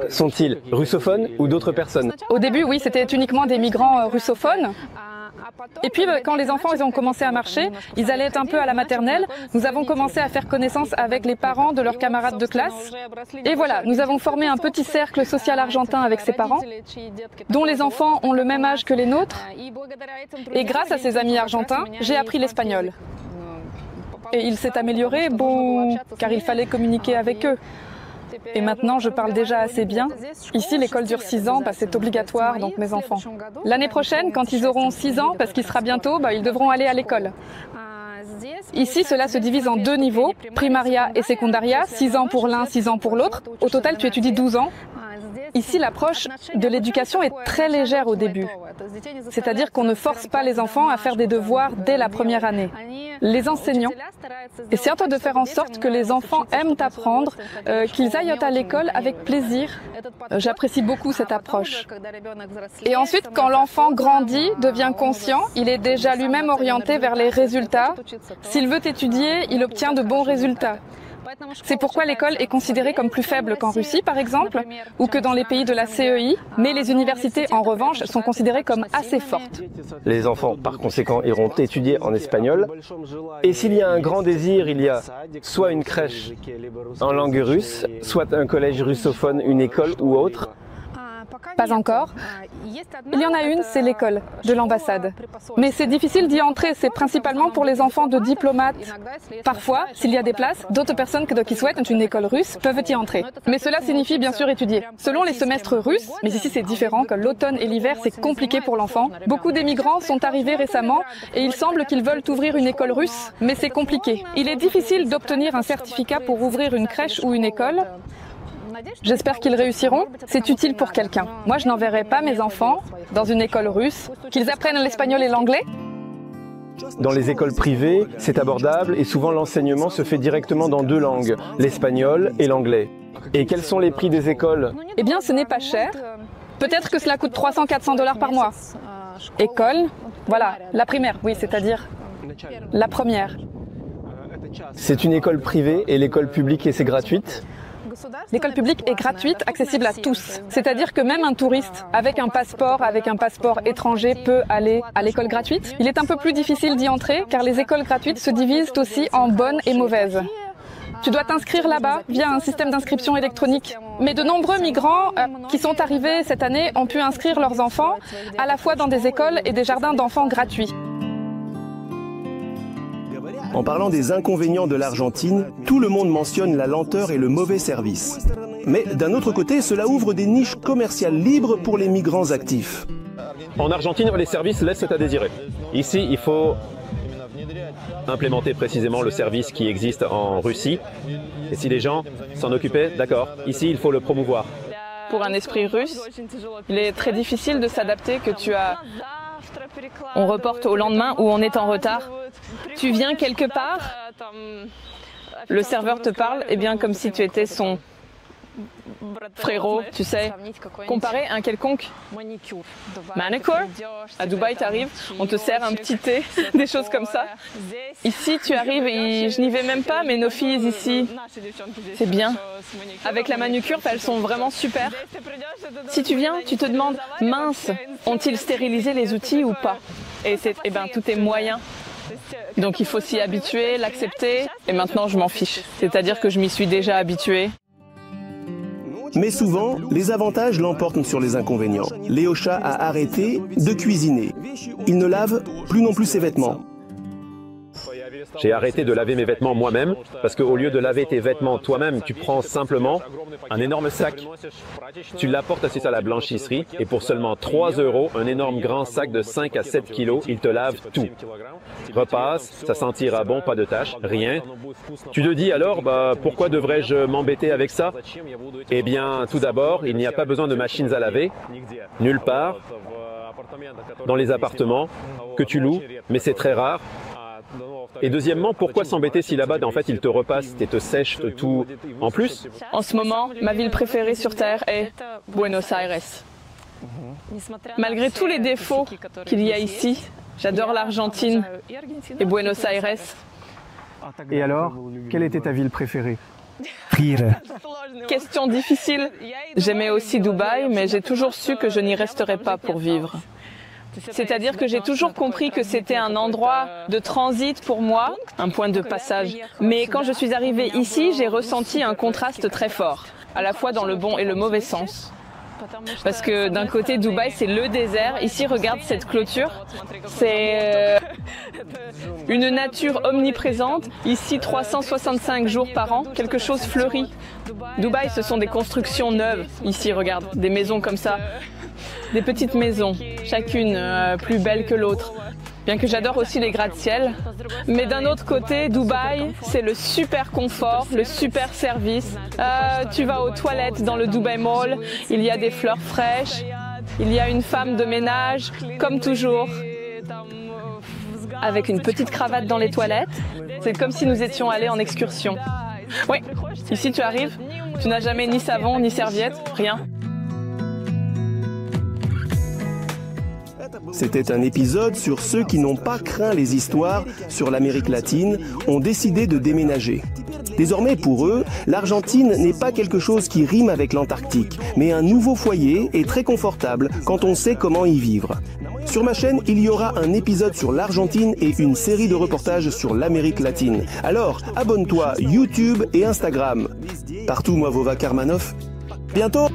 Sont-ils russophones ou d'autres personnes? Au début, oui, c'était uniquement des migrants russophones. Et puis, quand les enfants ils ont commencé à marcher, ils allaient un peu à la maternelle. Nous avons commencé à faire connaissance avec les parents de leurs camarades de classe. Et voilà, nous avons formé un petit cercle social argentin avec ses parents, dont les enfants ont le même âge que les nôtres. Et grâce à ces amis argentins, j'ai appris l'espagnol. Et il s'est amélioré, bon, car il fallait communiquer avec eux. Et maintenant, je parle déjà assez bien. Ici, l'école dure 6 ans, c'est obligatoire, donc mes enfants. L'année prochaine, quand ils auront 6 ans, parce qu'il sera bientôt, ils devront aller à l'école. Ici, cela se divise en 2 niveaux, primaria et secondaria, 6 ans pour l'un, 6 ans pour l'autre. Au total, tu étudies 12 ans. Ici, l'approche de l'éducation est très légère au début. C'est-à-dire qu'on ne force pas les enfants à faire des devoirs dès la première année. Les enseignants essaient de faire en sorte que les enfants aiment apprendre, qu'ils aillent à l'école avec plaisir. J'apprécie beaucoup cette approche. Et ensuite, quand l'enfant grandit, devient conscient, il est déjà lui-même orienté vers les résultats. S'il veut étudier, il obtient de bons résultats. C'est pourquoi l'école est considérée comme plus faible qu'en Russie, par exemple, ou que dans les pays de la CEI, mais les universités, en revanche, sont considérées comme assez fortes. Les enfants, par conséquent, iront étudier en espagnol. Et s'il y a un grand désir, il y a soit une crèche en langue russe, soit un collège russophone, une école ou autre. Pas encore. Il y en a une, c'est l'école de l'ambassade. Mais c'est difficile d'y entrer, c'est principalement pour les enfants de diplomates. Parfois, s'il y a des places, d'autres personnes qui souhaitent une école russe peuvent y entrer. Mais cela signifie bien sûr étudier. Selon les semestres russes, mais ici c'est différent, que l'automne et l'hiver c'est compliqué pour l'enfant. Beaucoup d'émigrants sont arrivés récemment et il semble qu'ils veulent ouvrir une école russe, mais c'est compliqué. Il est difficile d'obtenir un certificat pour ouvrir une crèche ou une école. J'espère qu'ils réussiront. C'est utile pour quelqu'un. Moi, je n'enverrai pas mes enfants dans une école russe. Qu'ils apprennent l'espagnol et l'anglais. Dans les écoles privées, c'est abordable et souvent l'enseignement se fait directement dans 2 langues, l'espagnol et l'anglais. Et quels sont les prix des écoles? Eh bien, ce n'est pas cher. Peut-être que cela coûte 300-400 $ par mois. École, voilà, la primaire, oui, c'est-à-dire la première. C'est une école privée et l'école publique et c'est gratuite? L'école publique est gratuite, accessible à tous. C'est-à-dire que même un touriste avec un passeport étranger peut aller à l'école gratuite. Il est un peu plus difficile d'y entrer car les écoles gratuites se divisent aussi en bonnes et mauvaises. Tu dois t'inscrire là-bas via un système d'inscription électronique. Mais de nombreux migrants qui sont arrivés cette année ont pu inscrire leurs enfants à la fois dans des écoles et des jardins d'enfants gratuits. En parlant des inconvénients de l'Argentine, tout le monde mentionne la lenteur et le mauvais service. Mais d'un autre côté, cela ouvre des niches commerciales libres pour les migrants actifs. En Argentine, les services laissent à désirer. Ici, il faut implémenter précisément le service qui existe en Russie. Et si les gens s'en occupaient, d'accord. Ici, il faut le promouvoir. Pour un esprit russe, il est très difficile de s'adapter que on reporte au lendemain ou on est en retard. Tu viens quelque part, le serveur te parle, bien comme si tu étais son frérot, tu sais, comparé à un quelconque manicure. À Dubaï, tu arrives, on te sert un petit thé, des choses comme ça. Ici, tu arrives et je n'y vais même pas, mais nos filles ici, c'est bien. Avec la manucure, elles sont vraiment super. Si tu viens, tu te demandes, mince, ont-ils stérilisé les outils ou pas? Et tout est moyen. Donc il faut s'y habituer, l'accepter, et maintenant je m'en fiche. C'est-à-dire que je m'y suis déjà habituée. Mais souvent, les avantages l'emportent sur les inconvénients. Léosha a arrêté de cuisiner. Il ne lave plus non plus ses vêtements. J'ai arrêté de laver mes vêtements moi-même, parce qu'au lieu de laver tes vêtements toi-même, tu prends simplement un énorme sac. Tu l'apportes à la blanchisserie, et pour seulement 3 €, un énorme grand sac de 5 à 7 kilos, il te lave tout. Repasse, ça sentira bon, pas de taches, rien. Tu te dis alors, pourquoi devrais-je m'embêter avec ça? Eh bien, tout d'abord, il n'y a pas besoin de machines à laver, nulle part. dans les appartements que tu loues, mais c'est très rare. Et deuxièmement, pourquoi s'embêter si là-bas, en fait, ils te repassent et te sèchent tout en plus? En ce moment, ma ville préférée sur Terre est Buenos Aires. Malgré tous les défauts qu'il y a ici, j'adore l'Argentine et Buenos Aires. Et alors, quelle était ta ville préférée? Question difficile. J'aimais aussi Dubaï, mais j'ai toujours su que je n'y resterais pas pour vivre. C'est-à-dire que j'ai toujours compris que c'était un endroit de transit pour moi, un point de passage. Mais quand je suis arrivée ici, j'ai ressenti un contraste très fort, à la fois dans le bon et le mauvais sens. Parce que d'un côté, Dubaï, c'est le désert. Ici, regarde cette clôture. C'est une nature omniprésente. Ici, 365 jours par an, quelque chose fleurit. Dubaï, ce sont des constructions neuves. Ici, regarde, des maisons comme ça. Des petites maisons, chacune plus belle que l'autre. Bien que j'adore aussi les gratte-ciel. Mais d'un autre côté, Dubaï, c'est le super confort, le super service. Tu vas aux toilettes dans le Dubai Mall, il y a des fleurs fraîches, il y a une femme de ménage, comme toujours, avec une petite cravate dans les toilettes. C'est comme si nous étions allés en excursion. Oui, ici tu arrives, tu n'as jamais ni savon, ni serviette, rien. C'était un épisode sur ceux qui n'ont pas craint les histoires sur l'Amérique latine, ont décidé de déménager. Désormais, pour eux, l'Argentine n'est pas quelque chose qui rime avec l'Antarctique, mais un nouveau foyer et très confortable quand on sait comment y vivre. Sur ma chaîne, il y aura un épisode sur l'Argentine et une série de reportages sur l'Amérique latine. Alors, abonne-toi YouTube et Instagram. Partout, moi, Vova Karmanov. Bientôt!